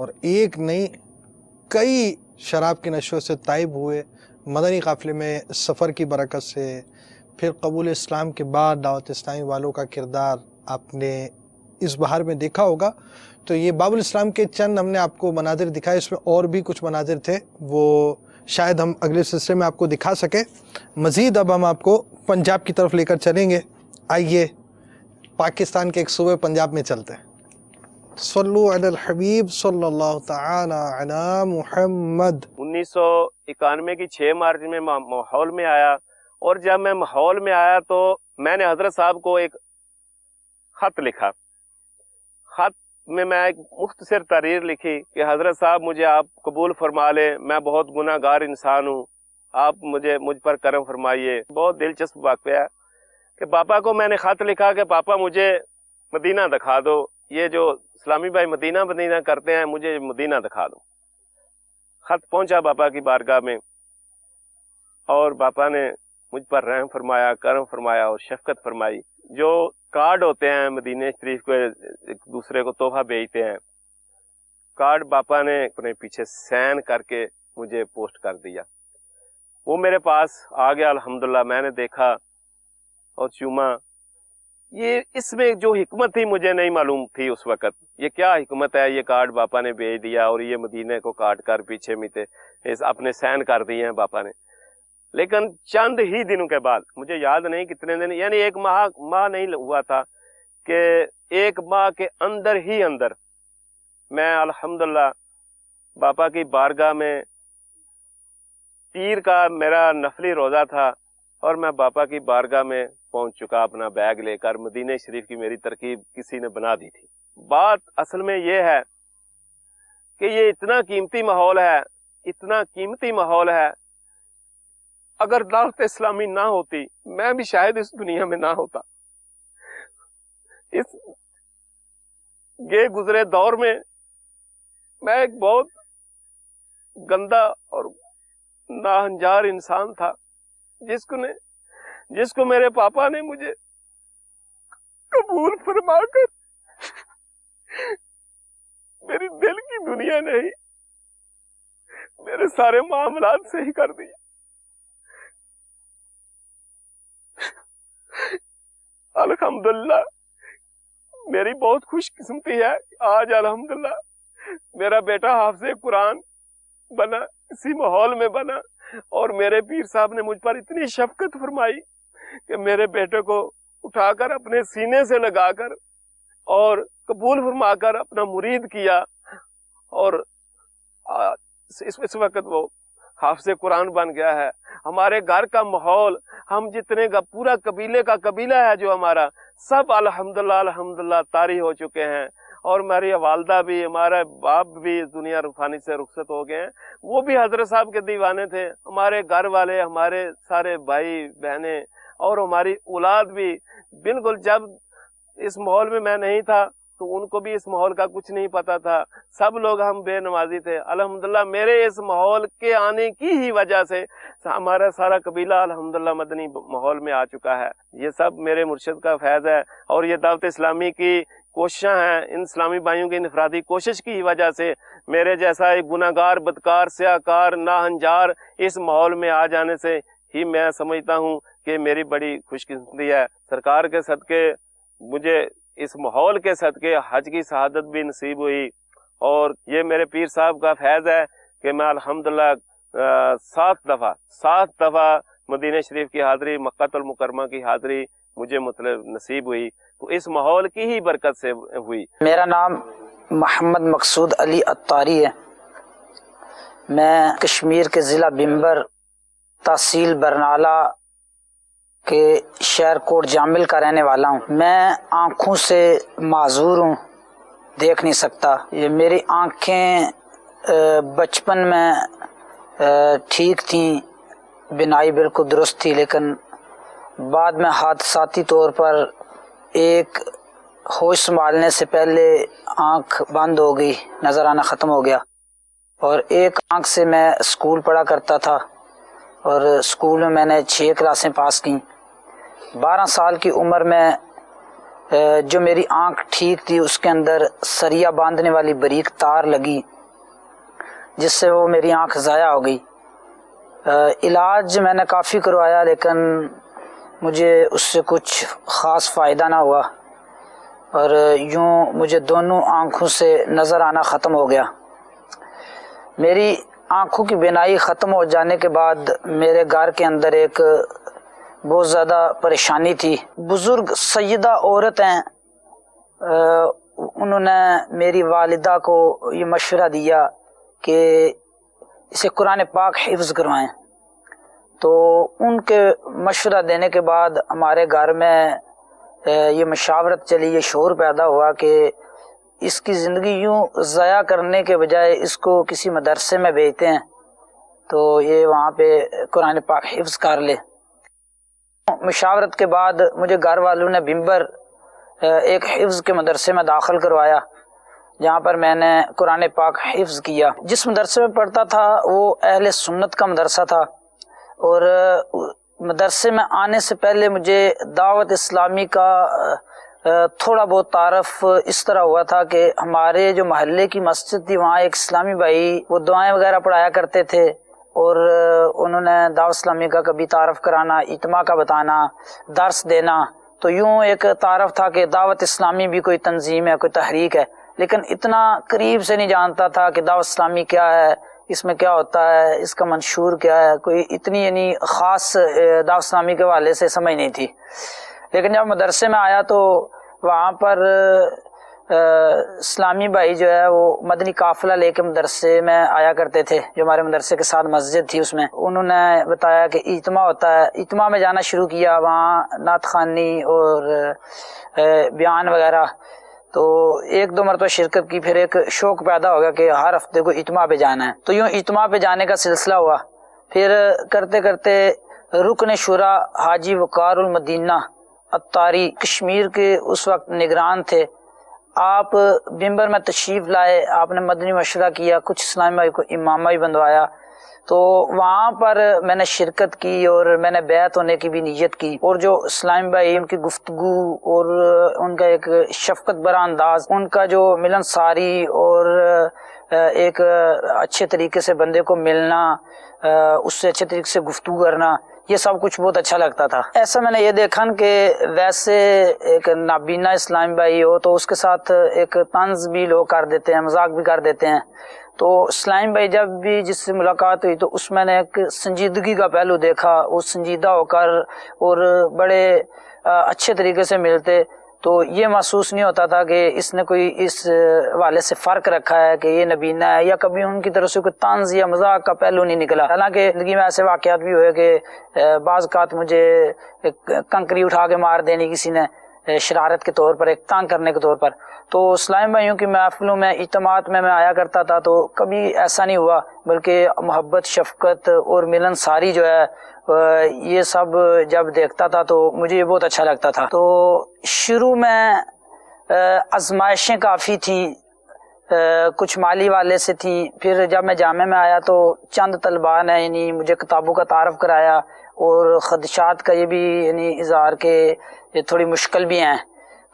اور ایک نہیں کئی شراب کے نشوں سے تائب ہوئے، مدنی قافلے میں سفر کی برکت سے، پھر قبول اسلام کے بعد دعوت اسلامی والوں کا کردار آپ نے اس بہار میں دیکھا ہوگا۔ تو یہ باب الاسلام کے چند ہم نے آپ کو مناظر دکھائے، اس میں اور بھی کچھ مناظر تھے، وہ شاید ہم اگلے سلسلے میں آپ کو دکھا سکیں۔ مزید اب ہم آپ کو پنجاب کی طرف لے کر چلیں گے۔ آئیے پاکستان کے ایک صوبے پنجاب میں چلتے ہیں۔ صلو علی الحبیب صلی اللہ تعالی علی محمد۔ 1991 کی 6 مارچ میں ماحول میں آیا، اور جب میں ماحول میں آیا تو میں نے حضرت صاحب کو ایک خط لکھا۔ خط میں ایک مختصر تحریر لکھی کہ حضرت صاحب مجھے آپ قبول فرما لیں، میں بہت گناہ گار انسان ہوں، آپ مجھ پر کرم فرمائیے۔ بہت دلچسپ واقعہ ہے کہ پاپا کو میں نے خط لکھا کہ پاپا مجھے مدینہ دکھا دو، یہ جو اسلامی بھائی مدینہ کرتے ہیں مجھے مدینہ دکھا دو۔ خط پہنچا پاپا کی بارگاہ میں، اور پاپا نے مجھ پر رحم فرمایا، کرم فرمایا اور شفقت فرمائی۔ جو کارڈ ہوتے ہیں مدینہ شریف کو ایک دوسرے کو تحفہ بھیجتے ہیں، کارڈ پاپا نے اپنے پیچھے سین کر کے مجھے پوسٹ کر دیا۔ وہ میرے پاس آ گیا، الحمدللہ میں نے دیکھا اور چوما۔ یہ اس میں جو حکمت تھی مجھے نہیں معلوم تھی اس وقت، یہ کیا حکمت ہے، یہ کارڈ پاپا نے بھیج دیا اور یہ مدینے کو کاٹ کر پیچھے میتے اپنے سین کر دیے ہیں پاپا نے۔ لیکن چند ہی دنوں کے بعد، مجھے یاد نہیں کتنے دن، یعنی 1 ماہ نہیں ہوا تھا کہ 1 ماہ کے اندر ہی اندر میں الحمدللہ باپا کی بارگاہ میں، پیر کا میرا نفلی روزہ تھا اور میں باپا کی بارگاہ میں پہنچ چکا، اپنا بیگ لے کر۔ مدینہ شریف کی میری ترکیب کسی نے بنا دی تھی۔ بات اصل میں یہ ہے کہ یہ اتنا قیمتی ماحول ہے، اتنا قیمتی ماحول ہے، اگر دعوت اسلامی نہ ہوتی میں بھی شاید اس دنیا میں نہ ہوتا۔ اس یہ گزرے دور میں میں ایک بہت گندا اور ناہنجار انسان تھا، جس کو میرے پاپا نے مجھے قبول فرما کر میری دل کی دنیا نہیں، میرے سارے معاملات صحیح کر دیے۔ الحمدللہ میری بہت خوش قسمتی ہے، آج الحمدللہ میرا بیٹا حافظ قرآن بنا، اسی ماحول میں بنا، اور میرے پیر صاحب نے مجھ پر اتنی شفقت فرمائی کہ میرے بیٹے کو اٹھا کر اپنے سینے سے لگا کر اور قبول فرما کر اپنا مرید کیا، اور اس وقت وہ حافظ قرآن بن گیا ہے۔ ہمارے گھر کا ماحول، ہم جتنے کا پورا قبیلے کا قبیلہ ہے جو ہمارا، سب الحمدللہ طاری ہو چکے ہیں، اور ہماری والدہ بھی، ہمارا باپ بھی اس دنیا فانی سے رخصت ہو گئے ہیں۔ وہ بھی حضرت صاحب کے دیوانے تھے، ہمارے گھر والے، ہمارے سارے بھائی بہنیں اور ہماری اولاد بھی بالکل۔ جب اس ماحول میں میں نہیں تھا تو ان کو بھی اس ماحول کا کچھ نہیں پتا تھا، سب لوگ ہم بے نمازی تھے۔ الحمدللہ میرے اس ماحول کے آنے کی ہی وجہ سے ہمارا سارا قبیلہ الحمدللہ مدنی ماحول میں آ چکا ہے۔ یہ سب میرے مرشد کا فیض ہے، اور یہ دعوت اسلامی کی کوششاں ہیں، ان اسلامی بھائیوں کی انفرادی کوشش کی وجہ سے میرے جیسا ایک گناہ گار، بدکار، سیاہکار، ناہنجار اس ماحول میں آ جانے سے ہی میں سمجھتا ہوں کہ میری بڑی خوش قسمتی ہے۔ سرکار کے صدقے مجھے اس ماحول کے صدقے حج کی شہادت بھی نصیب ہوئی، اور یہ میرے پیر صاحب کا فیض ہے کہ میں الحمدللہ 7 دفعہ مدینہ شریف کی حاضری، مکہ المکرمہ کی حاضری مجھے مطلب نصیب ہوئی، تو اس ماحول کی ہی برکت سے ہوئی۔ میرا نام محمد مقصود علی عطاری ہے، میں کشمیر کے ضلع بمبر، تحصیل برنالہ کے شہر کوٹ جامل کا رہنے والا ہوں۔ میں آنکھوں سے معذور ہوں، دیکھ نہیں سکتا۔ یہ میری آنکھیں بچپن میں ٹھیک تھیں، بینائی بالکل درست تھی، لیکن بعد میں حادثاتی طور پر ایک ہوش سنبھالنے سے پہلے آنکھ بند ہو گئی، نظر آنا ختم ہو گیا، اور ایک آنکھ سے میں اسکول پڑھا کرتا تھا، اور اسکول میں نے 6 کلاسیں پاس کیں۔ 12 سال کی عمر میں جو میری آنکھ ٹھیک تھی اس کے اندر سریا باندھنے والی باریک تار لگی جس سے وہ میری آنکھ ضائع ہو گئی. علاج میں نے کافی کروایا لیکن مجھے اس سے کچھ خاص فائدہ نہ ہوا اور یوں مجھے دونوں آنکھوں سے نظر آنا ختم ہو گیا. میری آنکھوں کی بینائی ختم ہو جانے کے بعد میرے گھر کے اندر ایک بہت زیادہ پریشانی تھی. بزرگ سیدہ عورت ہیں، انہوں نے میری والدہ کو یہ مشورہ دیا کہ اسے قرآن پاک حفظ کروائیں. تو ان کے مشورہ دینے کے بعد ہمارے گھر میں یہ مشاورت چلی، یہ شعور پیدا ہوا کہ اس کی زندگی یوں ضائع کرنے کے بجائے اس کو کسی مدرسے میں بھیجتے ہیں تو یہ وہاں پہ قرآن پاک حفظ کر لے. مشاورت کے بعد مجھے گھر والوں نے بمبر ایک حفظ کے مدرسے میں داخل کروایا جہاں پر میں نے قرآن پاک حفظ کیا. جس مدرسے میں پڑھتا تھا وہ اہل سنت کا مدرسہ تھا اور مدرسے میں آنے سے پہلے مجھے دعوت اسلامی کا تھوڑا بہت تعارف اس طرح ہوا تھا کہ ہمارے جو محلے کی مسجد تھی وہاں ایک اسلامی بھائی وہ دعائیں وغیرہ پڑھایا کرتے تھے اور انہوں نے دعوت اسلامی کا کبھی تعارف کرانا، اجتماع کا بتانا، درس دینا. تو یوں ایک تعارف تھا کہ دعوت اسلامی بھی کوئی تنظیم ہے، کوئی تحریک ہے، لیکن اتنا قریب سے نہیں جانتا تھا کہ دعوت اسلامی کیا ہے، اس میں کیا ہوتا ہے، اس کا منشور کیا ہے. کوئی اتنی یعنی خاص دعوت اسلامی کے حوالے سے سمجھ نہیں تھی. لیکن جب مدرسے میں آیا تو وہاں پر اسلامی بھائی جو ہے وہ مدنی قافلہ لے کے مدرسے میں آیا کرتے تھے. جو ہمارے مدرسے کے ساتھ مسجد تھی اس میں انہوں نے بتایا کہ اجتماع ہوتا ہے. اجتماع میں جانا شروع کیا، وہاں نعت خوانی اور بیان وغیرہ. تو ایک دو مرتبہ شرکت کی، پھر ایک شوق پیدا ہو گیا کہ ہر ہفتے کو اجتماع پہ جانا ہے. تو یوں اجتماع پہ جانے کا سلسلہ ہوا. پھر کرتے کرتے رکن شورا حاجی وقار المدینہ اتاری کشمیر کے اس وقت نگران تھے. آپ بمبر میں تشریف لائے، آپ نے مدنی مشورہ کیا، کچھ اسلامی بھائی کو امامہ بھی بندوایا. تو وہاں پر میں نے شرکت کی اور میں نے بیعت ہونے کی بھی نیت کی. اور جو اسلامی بھائی ان کی گفتگو اور ان کا ایک شفقت برا انداز، ان کا جو ملنساری اور ایک اچھے طریقے سے بندے کو ملنا، اس سے اچھے طریقے سے گفتگو کرنا، یہ سب کچھ بہت اچھا لگتا تھا. ایسا میں نے یہ دیکھا کہ ویسے ایک نابینا اسلامی بھائی ہو تو اس کے ساتھ ایک طنز بھی لوگ کر دیتے ہیں، مذاق بھی کر دیتے ہیں. تو اسلامی بھائی جب بھی جس سے ملاقات ہوئی تو اس میں نے ایک سنجیدگی کا پہلو دیکھا. وہ سنجیدہ ہو کر اور بڑے اچھے طریقے سے ملتے تو یہ محسوس نہیں ہوتا تھا کہ اس نے کوئی اس حوالے سے فرق رکھا ہے کہ یہ نبینا ہے، یا کبھی ان کی طرف سے کوئی طنز یا مذاق کا پہلو نہیں نکلا. حالانکہ زندگی میں ایسے واقعات بھی ہوئے کہ بعض اوقات مجھے کنکری اٹھا کے مار دینی کسی نے شرارت کے طور پر، ایک تنگ کرنے کے طور پر. تو اسلامی بھائیوں کی محفلوں میں، اجتماعات میں آیا کرتا تھا تو کبھی ایسا نہیں ہوا، بلکہ محبت، شفقت اور ملن ساری جو ہے یہ سب جب دیکھتا تھا تو مجھے یہ بہت اچھا لگتا تھا. تو شروع میں آزمائشیں کافی تھیں، کچھ مالی والے سے تھی. پھر جب میں جامعہ میں آیا تو چند طلباء نے یعنی مجھے کتابوں کا تعارف کرایا اور خدشات کا یہ بھی یعنی اظہار کہ یہ تھوڑی مشکل بھی ہیں.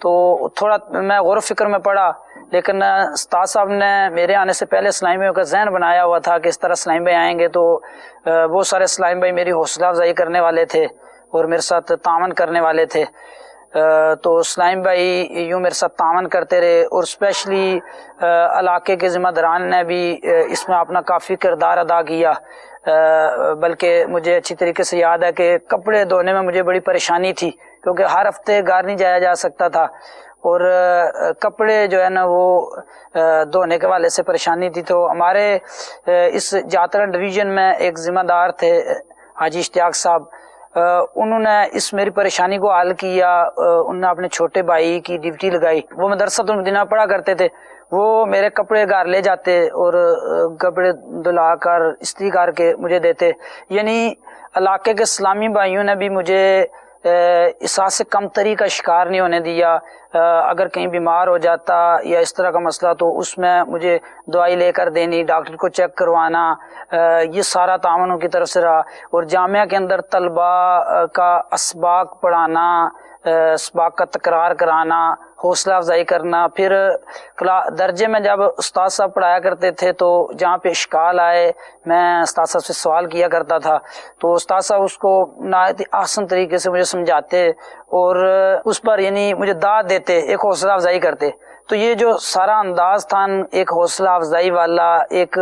تو تھوڑا میں غور و فکر میں پڑا، لیکن استاد صاحب نے میرے آنے سے پہلے اسلامی بھائیوں کا ذہن بنایا ہوا تھا کہ اس طرح اسلامی بھائی آئیں گے تو بہت سارے اسلامی بھائی میری حوصلہ افزائی کرنے والے تھے اور میرے ساتھ تعاون کرنے والے تھے. تو اسلامی بھائی یوں میرے ساتھ تعاون کرتے رہے اور اسپیشلی علاقے کے ذمہ داران نے بھی اس میں اپنا کافی کردار ادا کیا. بلکہ مجھے اچھی طریقے سے یاد ہے کہ کپڑے دھونے میں مجھے بڑی پریشانی تھی کیونکہ ہر ہفتے گھر نہیں جایا جا سکتا تھا اور کپڑے جو ہے نا وہ دھونے کے والے سے پریشانی تھی. تو ہمارے اس جاترا ڈویژن میں ایک ذمہ دار تھے حاجی اشتیاق صاحب، انہوں نے اس میری پریشانی کو حل کیا. انہوں نے اپنے چھوٹے بھائی کی ڈیوٹی لگائی، وہ مدرسۃ المدینہ پڑھا کرتے تھے، وہ میرے کپڑے گھر لے جاتے اور کپڑے دھلا کر استری کر کے مجھے دیتے. یعنی علاقے کے اسلامی بھائیوں نے بھی مجھے احساس کمتری کا شکار نہیں ہونے دیا. اگر کہیں بیمار ہو جاتا یا اس طرح کا مسئلہ تو اس میں مجھے دوائی لے کر دینی، ڈاکٹر کو چیک کروانا، یہ سارا تعاون کی طرف سے رہا. اور جامعہ کے اندر طلباء کا اسباق پڑھانا، سباق کا تکرار کرانا، حوصلہ افزائی کرنا. پھر درجے میں جب استاد صاحب پڑھایا کرتے تھے تو جہاں پہ اشکال آئے میں استاد صاحب سے سوال کیا کرتا تھا، تو استاد صاحب اس کو نہایت آسان طریقے سے مجھے سمجھاتے اور اس پر یعنی مجھے داد دیتے، ایک حوصلہ افزائی کرتے. تو یہ جو سارا انداز تھا ایک حوصلہ افزائی والا، ایک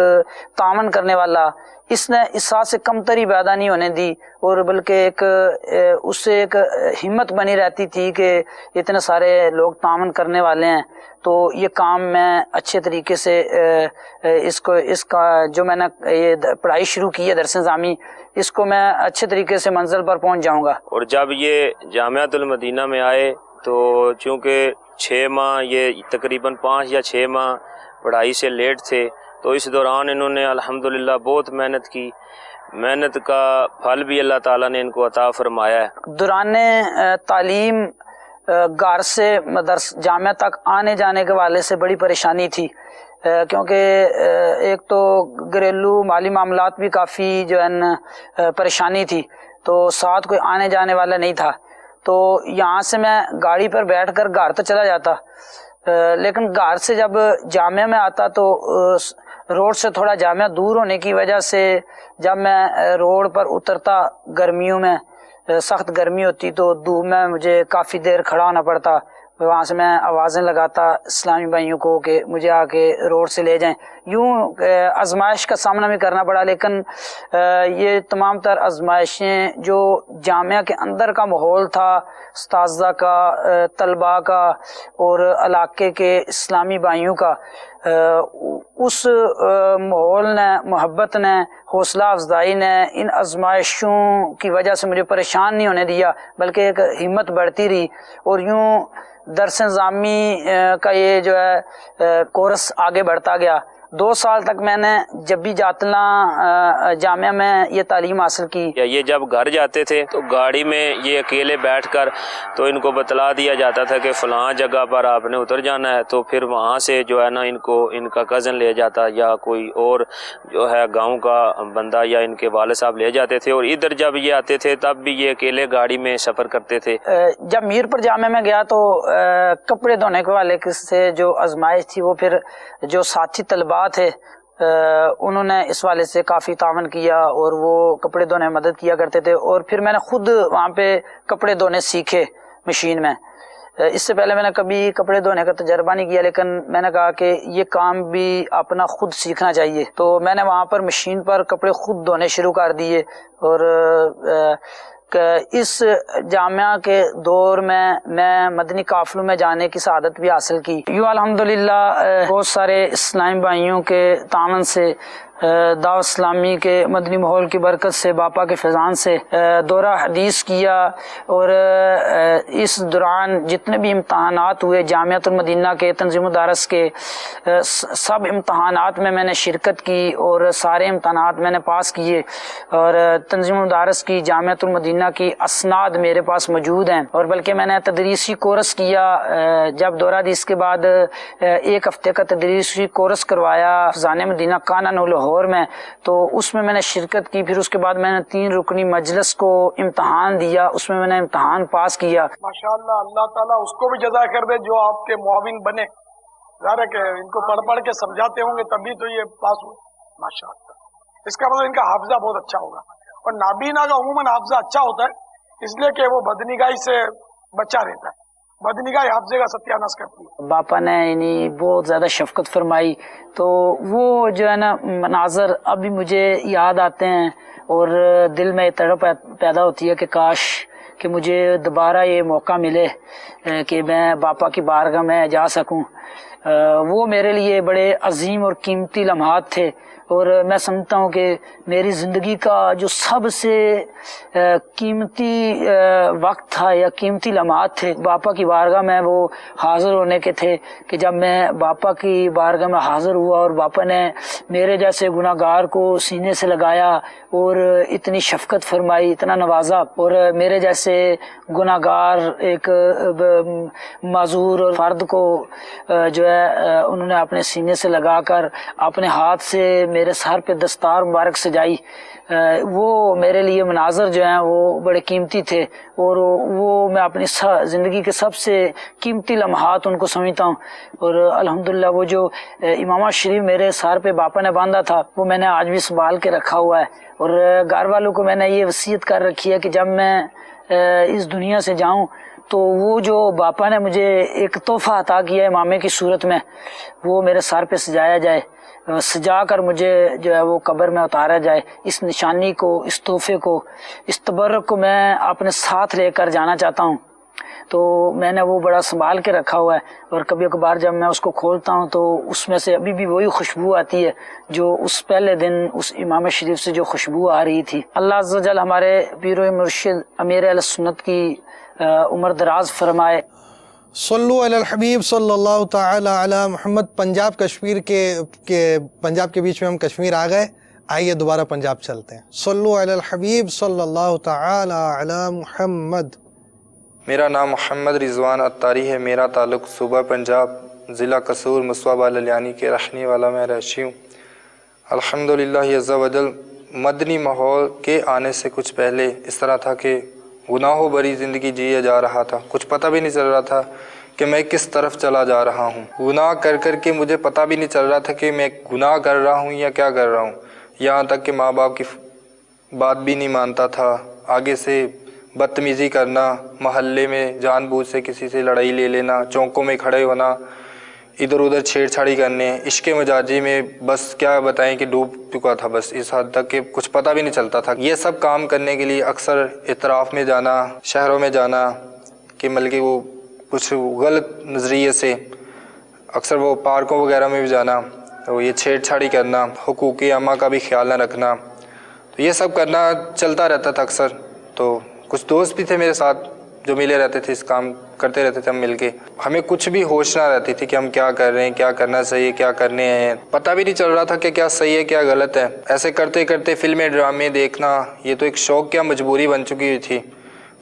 تعاون کرنے والا، اس نے اس ساتھ سے کمتری پیدا نہیں ہونے دی، اور بلکہ ایک اس سے ایک ہمت بنی رہتی تھی کہ اتنے سارے لوگ تعاون کرنے والے ہیں، تو یہ کام میں اچھے طریقے سے اس کا جو میں نے یہ پڑھائی شروع کی ہے درس نظامی، اس کو میں اچھے طریقے سے منزل پر پہنچ جاؤں گا. اور جب یہ جامعۃ المدینہ میں آئے تو چونکہ 6 ماہ، یہ تقریباً 5 یا 6 ماہ پڑھائی سے لیٹ تھے، تو اس دوران انہوں نے الحمدللہ بہت محنت کی. محنت کا پھل بھی اللہ تعالیٰ نے ان کو عطا فرمایا ہے. دوران تعلیم گھر سے جامعہ تک آنے جانے کے والے سے بڑی پریشانی تھی، کیونکہ ایک تو گھریلو مالی معاملات بھی کافی جو ہے پریشانی تھی، تو ساتھ کوئی آنے جانے والا نہیں تھا. تو یہاں سے میں گاڑی پر بیٹھ کر گھر تو چلا جاتا، لیکن گھر سے جب جامعہ میں آتا تو روڈ سے تھوڑا جامعہ دور ہونے کی وجہ سے جب میں روڈ پر اترتا، گرمیوں میں سخت گرمی ہوتی تو دھوپ میں مجھے کافی دیر کھڑا ہونا پڑتا. وہاں سے میں آوازیں لگاتا اسلامی بھائیوں کو کہ مجھے آ کے روڈ سے لے جائیں. یوں آزمائش کا سامنا بھی کرنا پڑا، لیکن یہ تمام تر آزمائشیں جو جامعہ کے اندر کا ماحول تھا، اساتذہ کا، طلباء کا اور علاقے کے اسلامی بھائیوں کا، اس ماحول نے، محبت نے، حوصلہ افزائی نے ان آزمائشوں کی وجہ سے مجھے پریشان نہیں ہونے دیا، بلکہ ایک ہمت بڑھتی رہی. اور یوں درس نظامی کا یہ جو ہے کورس آگے بڑھتا گیا. 2 سال تک میں نے جب بھی جاتلاں جامعہ میں یہ تعلیم حاصل کی. یہ جب گھر جاتے تھے تو گاڑی میں یہ اکیلے بیٹھ کر تو ان کو بتلا دیا جاتا تھا کہ فلاں جگہ پر آپ نے اتر جانا ہے، تو پھر وہاں سے جو ہے نا ان کا کزن لے جاتا یا کوئی اور جو ہے گاؤں کا بندہ یا ان کے والد صاحب لے جاتے تھے، اور ادھر جب یہ آتے تھے تب بھی یہ اکیلے گاڑی میں سفر کرتے تھے. جب میر پر جامعہ میں گیا تو کپڑے دھونے کے والے سے جو آزمائش تھی، وہ پھر جو ساتھی طلباء تھے انہوں نے اس والے سے کافی تعاون کیا اور وہ کپڑے دھونے میں مدد کیا کرتے تھے. اور پھر میں نے خود وہاں پہ کپڑے دھونے سیکھے مشین میں. اس سے پہلے میں نے کبھی کپڑے دھونے کا تجربہ نہیں کیا، لیکن میں نے کہا کہ یہ کام بھی اپنا خود سیکھنا چاہیے، تو میں نے وہاں پر مشین پر کپڑے خود دھونے شروع کر دیے. اور اس جامعہ کے دور میں مدنی قافلوں میں جانے کی سعادت بھی حاصل کی. یوں الحمدللہ بہت سارے اسلامی بھائیوں کے تعاون سے، دعوت اسلامی کے مدنی ماحول کی برکت سے، باپا کے فیضان سے دورہ حدیث کیا. اور اس دوران جتنے بھی امتحانات ہوئے جامعۃ المدینہ کے، تنظیم الدارس کے، سب امتحانات میں نے شرکت کی اور سارے امتحانات میں نے پاس کیے. اور تنظیم الدارس کی، جامعۃ المدینہ کی اسناد میرے پاس موجود ہیں. اور بلکہ میں نے تدریسی کورس کیا. جب دورہ حدیث کے بعد 1 ہفتے کا تدریسی کورس کروایا فیضان مدینہ کانن لاہور میں، تو اس میں نے شرکت کی. پھر اس کے بعد میں نے 3 رکنی مجلس کو امتحان دیا، اس میں نے امتحان پاس کیا. ماشاءاللہ، اللہ تعالیٰ اس کو بھی جزا کر دے جو آپ کے معاون بنے. ظاہر ہے کہ ان کو پڑھ کے سمجھاتے ہوں گے تبھی تو یہ پاس ہوئے. ماشاءاللہ، اس کا مطلب ان کا حافظہ بہت اچھا ہوگا. اور نابینا کا عموماً حافظہ اچھا ہوتا ہے، اس لیے کہ وہ بدنگاہی سے بچا رہتا ہے. بدنگاہی حافظے کا ستیہ ناش کرتی ہے. باپا نے یعنی بہت زیادہ شفقت فرمائی، تو وہ جو ہے نا مناظر ابھی مجھے یاد آتے ہیں اور دل میں تڑپ پیدا ہوتی ہے کہ کاش کہ مجھے دوبارہ یہ موقع ملے کہ میں باپا کی بارگاہ میں جا سکوں. وہ میرے لیے بڑے عظیم اور قیمتی لمحات تھے، اور میں سمجھتا ہوں کہ میری زندگی کا جو سب سے قیمتی وقت تھا یا قیمتی لمحات تھے باپا کی بارگاہ میں وہ حاضر ہونے کے تھے. کہ جب میں باپا کی بارگاہ میں حاضر ہوا اور باپا نے میرے جیسے گناہ گار کو سینے سے لگایا اور اتنی شفقت فرمائی، اتنا نوازا، اور میرے جیسے گناہ گار ایک معذور اور فرد کو جو ہے انہوں نے اپنے سینے سے لگا کر اپنے ہاتھ سے میرے سر پہ دستار مبارک سجائی، وہ میرے لیے مناظر جو ہیں وہ بڑے قیمتی تھے، اور وہ میں اپنی زندگی کے سب سے قیمتی لمحات ان کو سمجھتا ہوں۔ اور الحمدللہ وہ جو امامہ شریف میرے سر پہ باپا نے باندھا تھا وہ میں نے آج بھی سنبھال کے رکھا ہوا ہے، اور گھر والوں کو میں نے یہ وصیت کر رکھی ہے کہ جب میں اس دنیا سے جاؤں تو وہ جو باپا نے مجھے ایک تحفہ عطا کیا امامے کی صورت میں وہ میرے سر پہ سجایا جائے، سجا کر مجھے جو ہے وہ قبر میں اتارا جائے۔ اس نشانی کو، اس تحفے کو، اس تبرک کو میں اپنے ساتھ لے کر جانا چاہتا ہوں، تو میں نے وہ بڑا سنبھال کے رکھا ہوا ہے، اور کبھی کبھار جب میں اس کو کھولتا ہوں تو اس میں سے ابھی بھی وہی خوشبو آتی ہے جو اس پہلے دن اس امام شریف سے جو خوشبو آ رہی تھی۔ اللہ عز و جل ہمارے پیر و مرشد امیر اہل سنت کی عمر دراز فرمائے۔ صلو علی الحبیب صلی اللہ تعالی علی محمد۔ پنجاب کشمیر پنجاب کے بیچ میں ہم کشمیر آ گئے، آئیے دوبارہ پنجاب چلتے ہیں۔ صلو علی الحبیب صلی اللہ تعالی علی محمد۔ میرا نام محمد رضوان اتاری ہے، میرا تعلق صوبہ پنجاب ضلع قصور مصوبہ باللیانی کے رہنے والا میں رہشی ہوں۔ الحمدللہ عز و جل مدنی ماحول کے آنے سے کچھ پہلے اس طرح تھا کہ گناہوں بری زندگی جیا جا رہا تھا، کچھ پتہ بھی نہیں چل رہا تھا کہ میں کس طرف چلا جا رہا ہوں۔ گناہ کر کر کے مجھے پتہ بھی نہیں چل رہا تھا کہ میں گناہ کر رہا ہوں یا کیا کر رہا ہوں، یہاں تک کہ ماں باپ کی بات بھی نہیں مانتا تھا، آگے سے بدتمیزی کرنا، محلے میں جان بوجھ سے کسی سے لڑائی لے لینا، چوکوں میں کھڑے ہونا، ادھر ادھر چھیڑ چھاڑی کرنے، عشق مجاجی میں بس کیا بتائیں کہ ڈوب چکا تھا، بس اس حد تک کہ کچھ پتہ بھی نہیں چلتا تھا۔ یہ سب کام کرنے کے لیے اکثر اطراف میں جانا، شہروں میں جانا کہ بلکہ وہ کچھ غلط نظریے سے اکثر وہ پارکوں وغیرہ میں بھی جانا، تو یہ چھیڑ چھاڑی کرنا، حقوق عامہ کا بھی خیال نہ رکھنا، تو یہ سب کرنا چلتا رہتا تھا اکثر۔ تو کچھ دوست بھی تھے میرے ساتھ جو ملے رہتے تھے، اس کام کرتے رہتے تھے ہم مل کے، ہمیں کچھ بھی ہوش نہ رہتی تھی کہ ہم کیا کر رہے ہیں، کیا کرنا چاہیے، کیا کرنے ہیں، پتہ بھی نہیں چل رہا تھا کہ کیا صحیح ہے کیا غلط ہے۔ ایسے کرتے کرتے فلمیں ڈرامے دیکھنا، یہ تو ایک شوق کیا مجبوری بن چکی ہوئی تھی،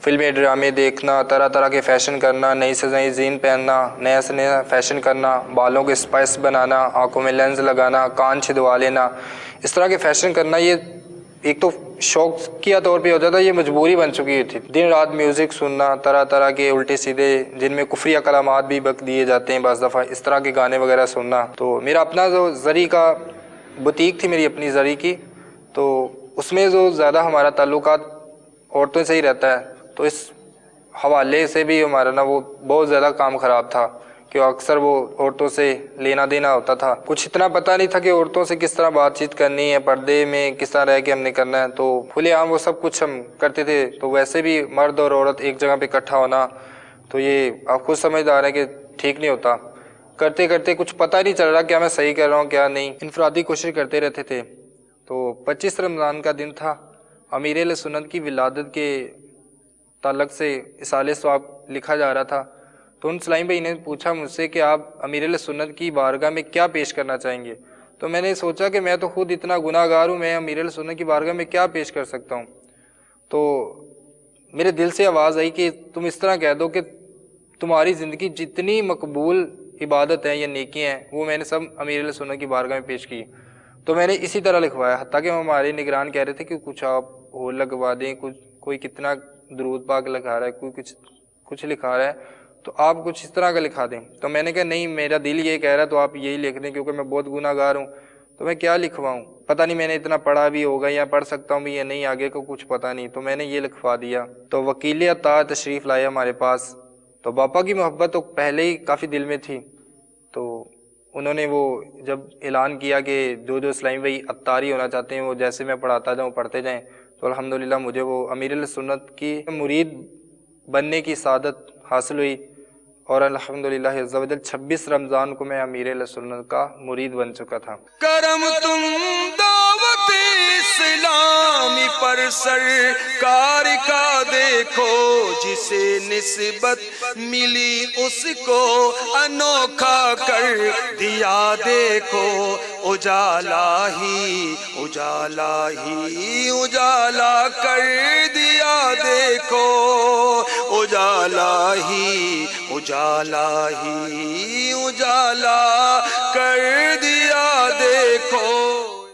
فلمیں ڈرامے دیکھنا، طرح طرح کے فیشن کرنا، نئی سے نئی زین پہننا، نیا سے نیا فیشن کرنا، بالوں کے اسپائس بنانا، آنکھوں میں لینز لگانا، کان چھدوا لینا، اس طرح کے فیشن کرنا، یہ ایک تو شوق کیا طور پہ ہوتا تھا، یہ مجبوری بن چکی ہوئی تھی۔ دن رات میوزک سننا، طرح طرح کے الٹے سیدھے جن میں کفریہ کلمات بھی بک دیے جاتے ہیں بعض دفعہ، اس طرح کے گانے وغیرہ سننا۔ تو میرا اپنا جو زری کا بوتیک تھی، میری اپنی زری کی، تو اس میں جو زیادہ ہمارا تعلقات عورتوں سے ہی رہتا ہے، تو اس حوالے سے بھی ہمارا نا وہ بہت زیادہ کام خراب تھا کہ اکثر وہ عورتوں سے لینا دینا ہوتا تھا۔ کچھ اتنا پتہ نہیں تھا کہ عورتوں سے کس طرح بات چیت کرنی ہے، پردے میں کس طرح رہ کے ہم نے کرنا ہے، تو کھلے عام وہ سب کچھ ہم کرتے تھے۔ تو ویسے بھی مرد اور عورت ایک جگہ پہ اکٹھا ہونا، تو یہ آپ خود سمجھدار ہیں کہ ٹھیک نہیں ہوتا۔ کرتے کرتے کچھ پتہ نہیں چل رہا کیا میں صحیح کر رہا ہوں کیا نہیں، انفرادی کوشش کرتے رہتے تھے۔ تو 25 رمضان کا دن تھا، امیر اہل سنت کی ولادت کے تعلق سے اصالِ ثواب لکھا جا رہا تھا، تو ان سلیم بھائی نے پوچھا مجھ سے کہ آپ امیر اہل سنت کی بارگاہ میں کیا پیش کرنا چاہیں گے؟ تو میں نے سوچا کہ میں تو خود اتنا گناہ گار ہوں، میں امیر اہل سنت کی بارگاہ میں کیا پیش کر سکتا ہوں؟ تو میرے دل سے آواز آئی کہ تم اس طرح کہہ دو کہ تمہاری زندگی جتنی مقبول عبادت ہیں یا نیکیاں ہیں وہ میں نے سب امیر اہل سنت کی بارگاہ میں پیش کی۔ تو میں نے اسی طرح لکھوایا، حتیٰ کہ ہمارے نگران کہہ رہے تھے کہ کچھ آپ اور لگوا دیں، کوئی کتنا درود پاک لکھا رہا ہے، کوئی کچھ لکھا رہا ہے، تو آپ کچھ اس طرح کا لکھا دیں۔ تو میں نے کہا نہیں، میرا دل یہ کہہ رہا ہے تو آپ یہی لکھ دیں، کیونکہ میں بہت گناہ گار ہوں، تو میں کیا لکھواؤں، پتہ نہیں میں نے اتنا پڑھا بھی ہوگا یا پڑھ سکتا ہوں بھی یا نہیں، آگے کو کچھ پتہ نہیں، تو میں نے یہ لکھوا دیا۔ تو وکیل عطار تشریف لائے ہمارے پاس، تو باپا کی محبت تو پہلے ہی کافی دل میں تھی، تو انہوں نے وہ جب اعلان کیا کہ جو اسلامی بھائی عطاری ہونا چاہتے ہیں وہ جیسے میں پڑھاتا جاؤں پڑھتے جائیں، تو الحمدللہ مجھے وہ امیر اہل سنت کی مرید بننے کی سعادت حاصل ہوئی، اور الحمدللہ عز و جل 26 رمضان کو میں امیر اہل سنت کا مرید بن چکا تھا۔ کرم تم دعوت اسلامی پر سرکار کا دیکھو، جسے نسبت ملی اس کو انوکھا کر دیا دیکھو، اجالا ہی اجالا ہی اجالا کر دیا دیکھو، اجالا ہی اجالا ہی اجالا کر دیا دیکھو۔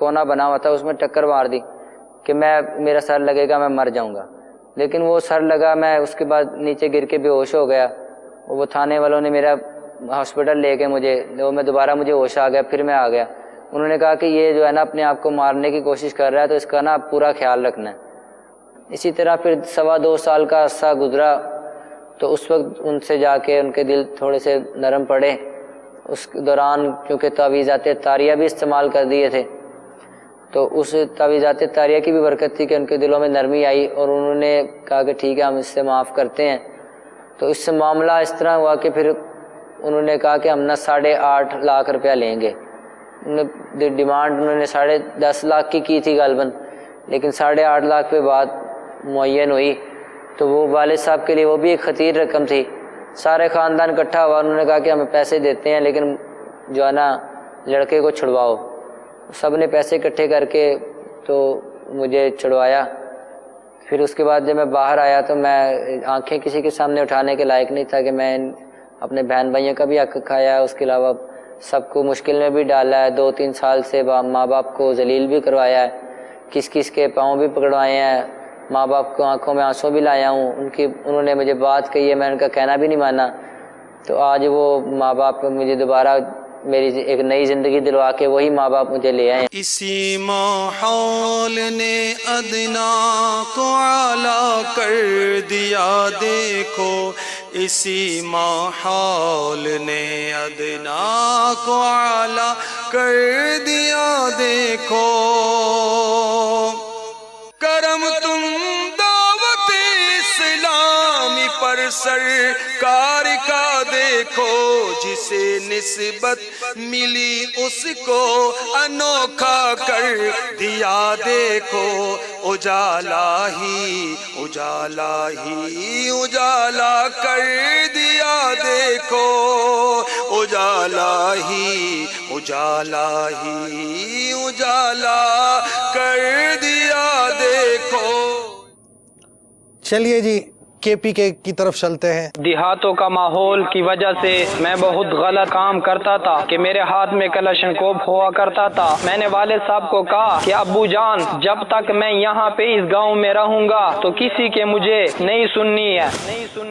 کونا بنا ہوا تھا، اس میں ٹکر مار دی کہ میرا سر لگے گا، میں مر جاؤں گا، لیکن وہ سر لگا، میں اس کے بعد نیچے گر کے بے ہوش ہو گیا۔ وہ تھانے والوں نے میرا ہاسپٹل لے کے میں دوبارہ مجھے ہوش آ گیا، پھر میں آ گیا۔ انہوں نے کہا کہ یہ جو ہے نا اپنے آپ کو مارنے کی کوشش کر رہا ہے، تو اس کا نا پورا خیال رکھنا ہے۔ اسی طرح پھر 2.25 سال کا عرصہ گزرا، تو اس وقت ان سے جا کے ان کے دل تھوڑے سے نرم پڑے۔ اس دوران کیونکہ تعویذات طاریہ بھی استعمال کر دیے تھے، تو اس تعویذات طاریہ کی بھی برکت تھی کہ ان کے دلوں میں نرمی آئی، اور انہوں نے کہا کہ ٹھیک ہے ہم اس سے معاف کرتے ہیں۔ تو اس سے معاملہ اس طرح ہوا کہ پھر انہوں نے کہا کہ ہم نا 8.5 لاکھ روپیہ لیں گے۔ ڈیمانڈ انہوں نے 10.5 لاکھ کی تھی غالباً، لیکن 8.5 لاکھ پہ بات معین ہوئی۔ تو وہ والد صاحب کے لیے وہ بھی ایک خطیر رقم تھی۔ سارے خاندان اکٹھا ہوا، انہوں نے کہا کہ ہمیں پیسے دیتے ہیں لیکن جو ہے نا لڑکے کو چھڑواؤ۔ سب نے پیسے اکٹھے کر کے تو مجھے چھڑوایا۔ پھر اس کے بعد جب میں باہر آیا تو میں آنکھیں کسی کے سامنے اٹھانے کے لائق نہیں تھا کہ میں اپنے بہن بھائیوں کا بھی حق کھایا، اس کے علاوہ سب کو مشکل میں بھی ڈالا ہے۔ 2-3 سال سے ماں باپ کو ذلیل بھی کروایا ہے، کس کے پاؤں بھی پکڑوائے ہیں، ماں باپ کو آنکھوں میں آنسو بھی لایا ہوں۔ انہوں نے مجھے بات کہی ہے، میں ان کا کہنا بھی نہیں مانا۔ تو آج وہ ماں باپ مجھے دوبارہ میری ایک نئی زندگی دلوا کے وہی ماں باپ مجھے لے آئے۔ اسی ماحول نے ادنا کو اعلیٰ کر دیا دیکھو، اسی ماحول نے ادنا کو اعلیٰ کر دیا دیکھو۔ کرم تم دعوت اسلامی پر سرکار کا دیکھو، جسے نسبت ملی اس کو انوکھا کر دیا دیکھو۔ اجالا ہی اجالا ہی اجالا کر دیا دیکھو، اجالا ہی اجالا ہی اجالا کر دیا دیکھو۔ چلیے جی کے پی کے کی طرف چلتے ہیں۔ دیہاتوں کا ماحول کی وجہ سے میں بہت غلط کام کرتا تھا کہ میرے ہاتھ میں کلاشنکوف ہوا کرتا تھا۔ میں نے والد صاحب کو کہا کہ ابو جان جب تک میں یہاں پہ اس گاؤں میں رہوں گا تو کسی کے مجھے نہیں سننی ہے،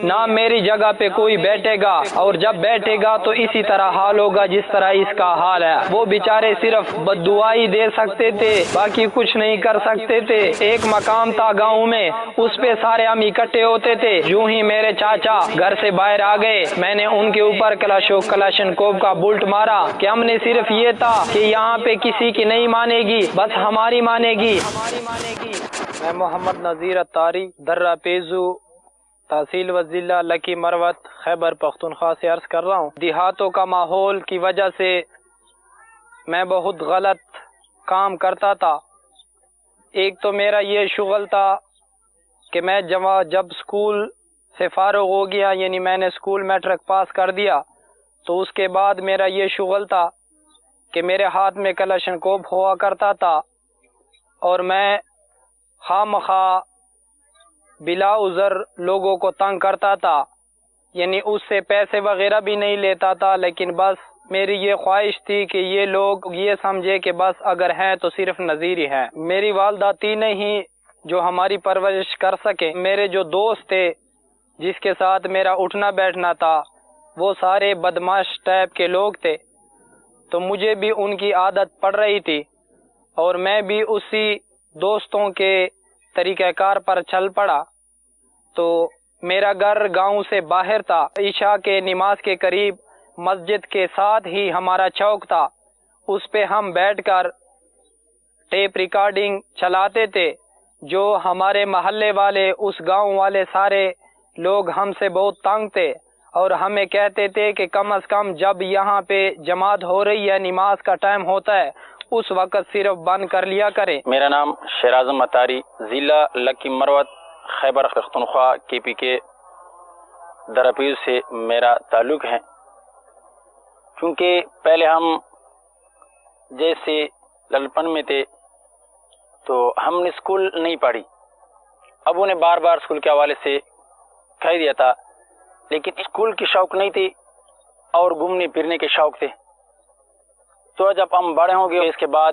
نہ میری جگہ پہ کوئی بیٹھے گا، اور جب بیٹھے گا تو اسی طرح حال ہوگا جس طرح اس کا حال ہے۔ وہ بیچارے صرف بد دعائی دے سکتے تھے، باقی کچھ نہیں کر سکتے تھے۔ ایک مقام تھا گاؤں میں، اس پہ سارے ہم اکٹھے ہوتے تھے۔ یوں ہی میرے چاچا گھر سے باہر آ گئے، میں نے ان کے اوپر کلاشنکوف کا بولٹ مارا کہ ہم نے صرف یہ تھا کہ یہاں پہ کسی کی نہیں مانے گی، بس ہماری مانے گی۔ میں محمد نذیر اتاری درہ پیزو تحصیل و ضلع لکی مروت خیبر پختونخوا سے عرض کر رہا ہوں۔ دیہاتوں کا ماحول کی وجہ سے میں بہت غلط کام کرتا تھا۔ ایک تو میرا یہ شغل تھا کہ میں جب اسکول سے فارغ ہو گیا، یعنی میں نے اسکول میٹرک پاس کر دیا، تو اس کے بعد میرا یہ شغل تھا کہ میرے ہاتھ میں کلاشنکوف ہوا کرتا تھا، اور میں خواہ مخواہ بلا عذر لوگوں کو تنگ کرتا تھا، یعنی اس سے پیسے وغیرہ بھی نہیں لیتا تھا، لیکن بس میری یہ خواہش تھی کہ یہ لوگ یہ سمجھے کہ بس اگر ہیں تو صرف نذیر ہی ہیں۔ میری والدہ تھی نہیں جو ہماری پرورش کر سکے۔ میرے جو دوست تھے جس کے ساتھ میرا اٹھنا بیٹھنا تھا وہ سارے بدماش ٹائپ کے لوگ تھے، تو مجھے بھی ان کی عادت پڑ رہی تھی، اور میں بھی اسی دوستوں کے طریقہ کار پر چل پڑا۔ تو میرا گھر گاؤں سے باہر تھا، عشاء کے نماز کے قریب مسجد کے ساتھ ہی ہمارا چوک تھا، اس پہ ہم بیٹھ کر ٹیپ ریکارڈنگ چلاتے تھے۔ جو ہمارے محلے والے، اس گاؤں والے سارے لوگ ہم سے بہت تنگ تھے، اور ہمیں کہتے تھے کہ کم از کم جب یہاں پہ جماعت ہو رہی ہے، نماز کا ٹائم ہوتا ہے، اس وقت صرف بند کر لیا کریں۔ میرا نام شیراز اتاری، ضلع لکی مروت خیبر پختونخوا کے پی کے درہ پیز سے میرا تعلق ہے۔ کیونکہ پہلے ہم جیسے للپن میں تھے تو ہم نے اسکول نہیں پڑھی، ابو نے بار بار اسکول کے حوالے سے کہہ دیا تھا، لیکن اسکول کی شوق نہیں تھی اور گھومنے پھرنے کے شوق تھے۔ تو جب ہم بڑے ہوں گے اس کے بعد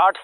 8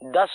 10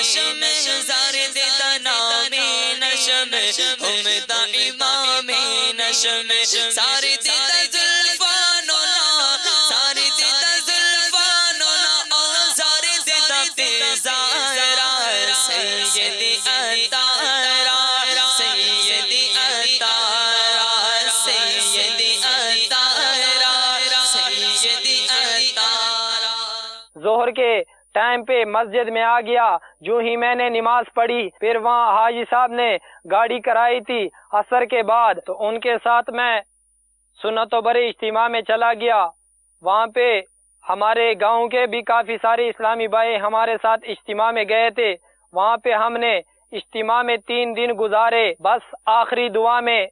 نشم زارد نام نشم امدہ امام نشم سارے دیتا زلفانونا سارے دیتا زلفانونا سارے دیتا پیزارا سیدی اتارا سیدی اتارا سیدی اتارا سیدی اتارا. ظہر کے ٹائم پہ مسجد میں آ گیا. جو ہی میں نے نماز پڑھی پھر وہاں حاجی صاحب نے گاڑی کرائی تھی عصر کے بعد, تو ان کے ساتھ میں سنت و بری اجتماع میں چلا گیا. وہاں پہ ہمارے گاؤں کے بھی کافی سارے اسلامی بھائی ہمارے ساتھ اجتماع میں گئے تھے. وہاں پہ ہم نے اجتماع میں 3 دن گزارے. بس آخری دعا میں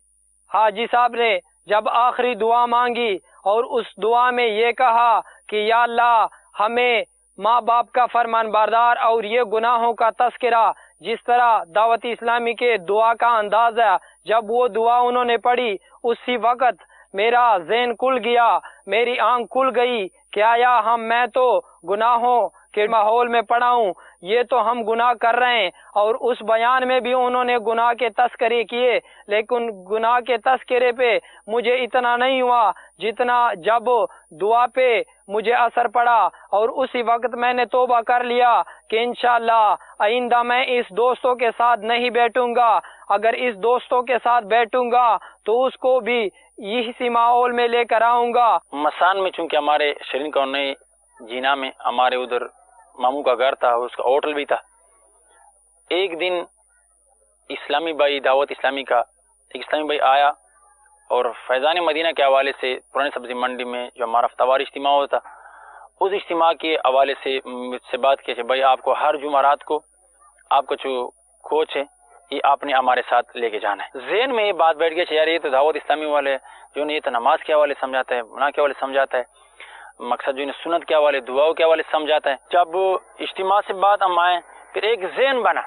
حاجی صاحب نے جب آخری دعا مانگی اور اس دعا میں یہ کہا کہ یا اللہ ہمیں ماں باپ کا فرمان بردار اور یہ گناہوں کا تذکرہ, جس طرح دعوت اسلامی کے دعا کا انداز ہے, جب وہ دعا انہوں نے پڑھی اسی وقت میرا ذہن کھل گیا, میری آنکھ کھل گئی کہ آیا میں تو گناہوں کے ماحول میں پڑا ہوں, یہ تو ہم گناہ کر رہے ہیں. اور اس بیان میں بھی انہوں نے گناہ کے تذکرے کیے, لیکن گناہ کے تذکرے پہ مجھے اتنا نہیں ہوا جتنا جب دعا پہ مجھے اثر پڑا. اور اسی وقت میں نے توبہ کر لیا کہ انشاءاللہ آئندہ میں اس دوستوں کے ساتھ نہیں بیٹھوں گا. اگر اس دوستوں کے ساتھ بیٹھوں گا تو اس کو بھی اسی ماحول میں لے کر آؤں گا. مسان میں چونکہ ہمارے شرین کالونی جینا میں ہمارے ادھر ماموں کا گھر تھا, اس کا ہوٹل بھی تھا. ایک دن اسلامی بھائی دعوت اسلامی کا ایک اسلامی بھائی آیا اور فیضان مدینہ کے حوالے سے پرانی سبزی منڈی میں جو ہمارا ہفتہ اجتماع ہوتا, اس اجتماع کے حوالے سے مجھ سے بات کی کہ بھائی آپ کو ہر جمعرات کو آپ کا جو کوچ ہے یہ آپ نے ہمارے ساتھ لے کے جانا ہے. ذہن میں یہ بات بیٹھ گیا کہ یار یہ تو دعوت اسلامی والے جو نے یہ تو نماز کے حوالے سمجھاتا ہے, گناہ کے حوالے سمجھاتا ہے, مقصد جو انہیں سنت کے حوالے دعاؤں کے حوالے سمجھاتا ہے. جب اجتماع سے بعد ہم آئے پھر ایک ذہن بنا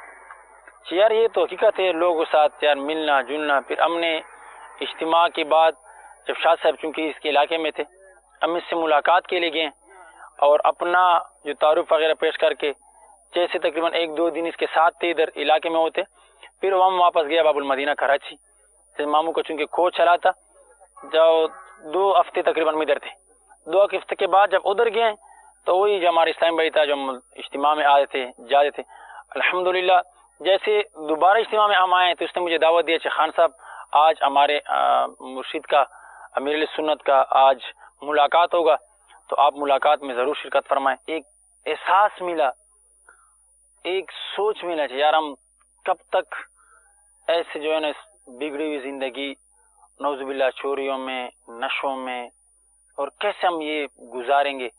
کہ یار یہ تو حقیقت ہے لوگوں کے ساتھ یار ملنا جلنا. پھر ہم نے اجتماع کے بعد جب شاہ صاحب چونکہ اس کے علاقے میں تھے ہم اس سے ملاقات کے لیے گئے اور اپنا جو تعارف وغیرہ پیش کر کے جیسے تقریباً 1-2 دن اس کے ساتھ تھے ادھر علاقے میں ہوتے, پھر ہم واپس گیا باب المدینہ کراچی. ماموں کو چونکہ کوچ چلا تھا جو 2 ہفتے تقریباً ادھر تھے. 2 ہفتے کے بعد جب ادھر گئے تو وہی جو ہمارے اسلام بھائی تھا جو ہم اجتماع میں آئے تھے جاتے تھے, الحمدللہ جیسے دوبارہ اجتماع میں ہم آئے تو اس نے مجھے دعوت دیا کہ خان صاحب آج ہمارے مرشد کا امیر علیہ سنت کا آج ملاقات ہوگا تو آپ ملاقات میں ضرور شرکت فرمائیں. ایک احساس ملا, ایک سوچ ملا کہ یار ہم کب تک ایسے جو ہے نا بگڑی ہوئی زندگی نعوذ باللہ چوریوں میں نشوں میں اور کیسے ہم یہ گزاریں گے.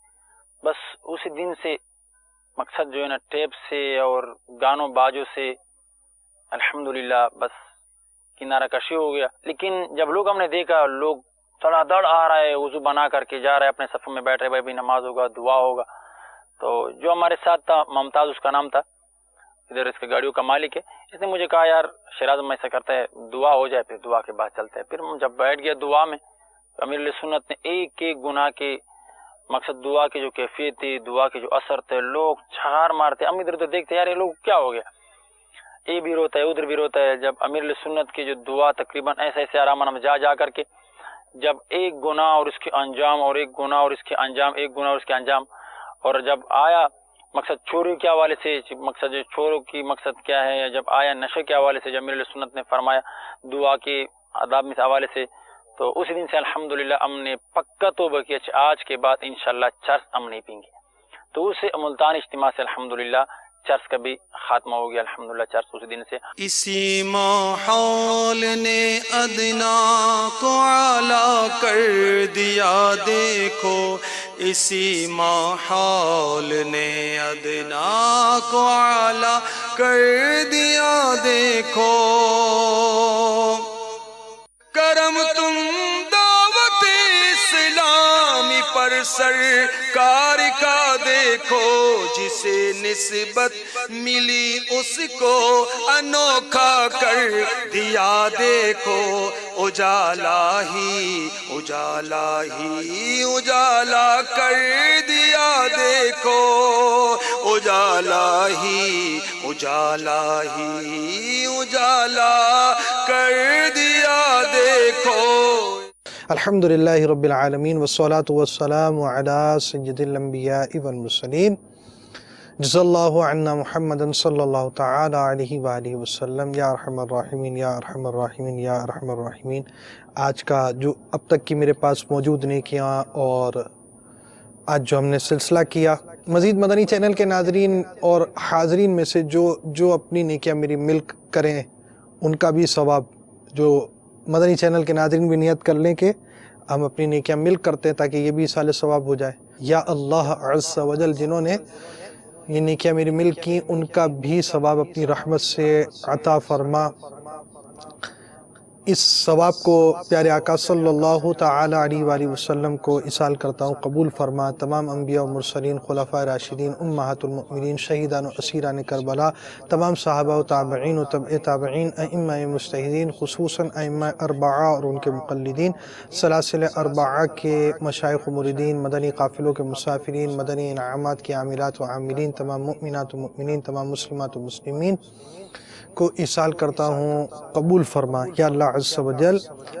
بس اسی دن سے مقصد جو ہے نا ٹیپ سے اور گانوں باجوں سے الحمدللہ بس کنارہ کشی ہو گیا. لیکن جب لوگ ہم نے دیکھا لوگ تھوڑا دڑ آ رہا ہے, وضو بنا کر کے جا رہا ہے اپنے صفوں میں بیٹھ رہے, بھائی نماز ہوگا دعا ہوگا. تو جو ہمارے ساتھ تھا ممتاز اس کا نام تھا, ادھر اس کے گاڑیوں کا مالک ہے, اس نے مجھے کہا یار شیراز میں ایسا کرتا ہے دعا ہو جائے پھر دعا کے بعد چلتے ہیں. پھر جب بیٹھ گیا دعا میں امیر علیہ سنت نے ایک گناہ کے مقصد دعا کی جو کیفیت تھی, دعا کے جو اثر تھے, لوگ چھار مارتے, ہم ادھر ادھر دیکھتے یار یہ لوگ کیا ہو گیا, یہ بھی روتا ہے ادھر بھی روتا ہے. جب امیر علیہ سنت کی جو دعا تقریباً ایسے آرام ہم جا کر کے جب ایک گناہ اور اس کے انجام اور ایک گناہ اور اس کے انجام, ایک گناہ اور اس کے انجام, اور جب آیا مقصد چوری کے حوالے سے مقصد چوروں کی مقصد کیا ہے, جب آیا نشے کے حوالے سے جب امیر علیہ سنت نے فرمایا دعا کے آداب میں حوالے سے, تو اسی دن سے الحمدللہ ہم نے پکا توبہ کیا کہ آج کے بعد انشاءاللہ چرس ہم نہیں پئیں گے. تو اسے ملتان اجتماع سے الحمدللہ چرس کا بھی خاتمہ ہو گیا الحمدللہ. چرس اسی دن سے اسی ماحول نے ادنا کو اعلیٰ کر دیا دیکھو, اسی ماحول نے ادنا کو اعلیٰ کر دیا دیکھو. کرم تم دعوت اسلامی پر سرکار کا دیکھو, جسے نسبت ملی اس کو انوکھا کر دیا دیکھو. اجالا ہی اجالا ہی اجالا کر دیا دیکھو، اجالا ہی اجالا ہی اجالا کر دیا دیکھو۔ الحمدللہ رب العالمین والصلاة والسلام علی سید الانبیاء والمرسلین، جزا اللہ عنا محمد صلی اللہ تعالی علیہ وآلہ وسلم۔ یا ارحم الراحمین یا ارحم الراحمین یا ارحم الراحمین۔ آج کا جو اب تک کی میرے پاس موجود نیکیاں اور آج جو ہم نے سلسلہ کیا، مزید مدنی چینل کے ناظرین اور حاضرین میں سے جو اپنی نیکیاں میری ملک کریں ان کا بھی ثواب، جو مدنی چینل کے ناظرین بھی نیت کر لیں کہ ہم اپنی نیکیاں مل کرتے ہیں تاکہ یہ بھی اصال ثواب ہو جائے۔ یا اللہ عز و جل جنہوں نے یہ نیکیاں میری مل کی ان کا بھی ثواب اپنی رحمت سے عطا فرما۔ اس ثواب کو پیارے آقا صلی اللہ تعالی علیہ وآلہ وسلم کو اصال کرتا ہوں، قبول فرما۔ تمام انبیاء و مرسلین، خلفاء راشدین، امہات المؤمنین، شہیدان و اسیران کربلا، تمام صحابہ و تابعین و تبع تابعین، ائمہ مجتہدین، خصوصاً ائمہ اربعہ اور ان کے مقلدین، سلاسل اربعہ کے مشائخ و مریدین، مدنی قافلوں کے مسافرین، مدنی انعامات کے عاملات و عاملین، تمام مؤمنات و مؤمنین، تمام مسلمات و مسلمین کو ایصال کرتا ہوں، قبول فرما۔ یا اللہ عز و جل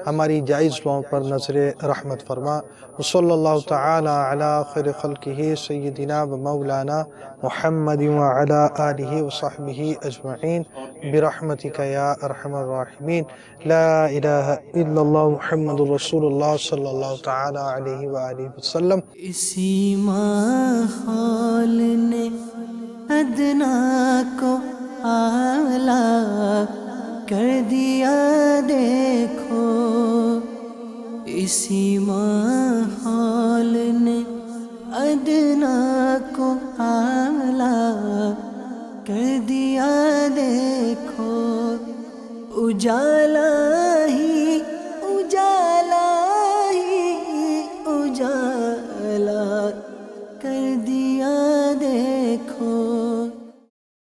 ہماری جائز دعاؤں پر نظر رحمت فرما۔ وصلی اللہ تعالی علی خیر خلقہ سیدنا و مولانا محمد وعلی آلہ وصحبہ اجمعین برحمتک یا ارحم الراحمین۔ لا الہ الا اللہ محمد رسول اللہ صلی اللہ تعالی علیہ وآلہ وسلم۔ اسی ماحول نے ادنا کو اعلیٰ کر دیا دیکھو، اسی ماحول نے ادنا کو اعلیٰ کر دیا دیکھو، اجالا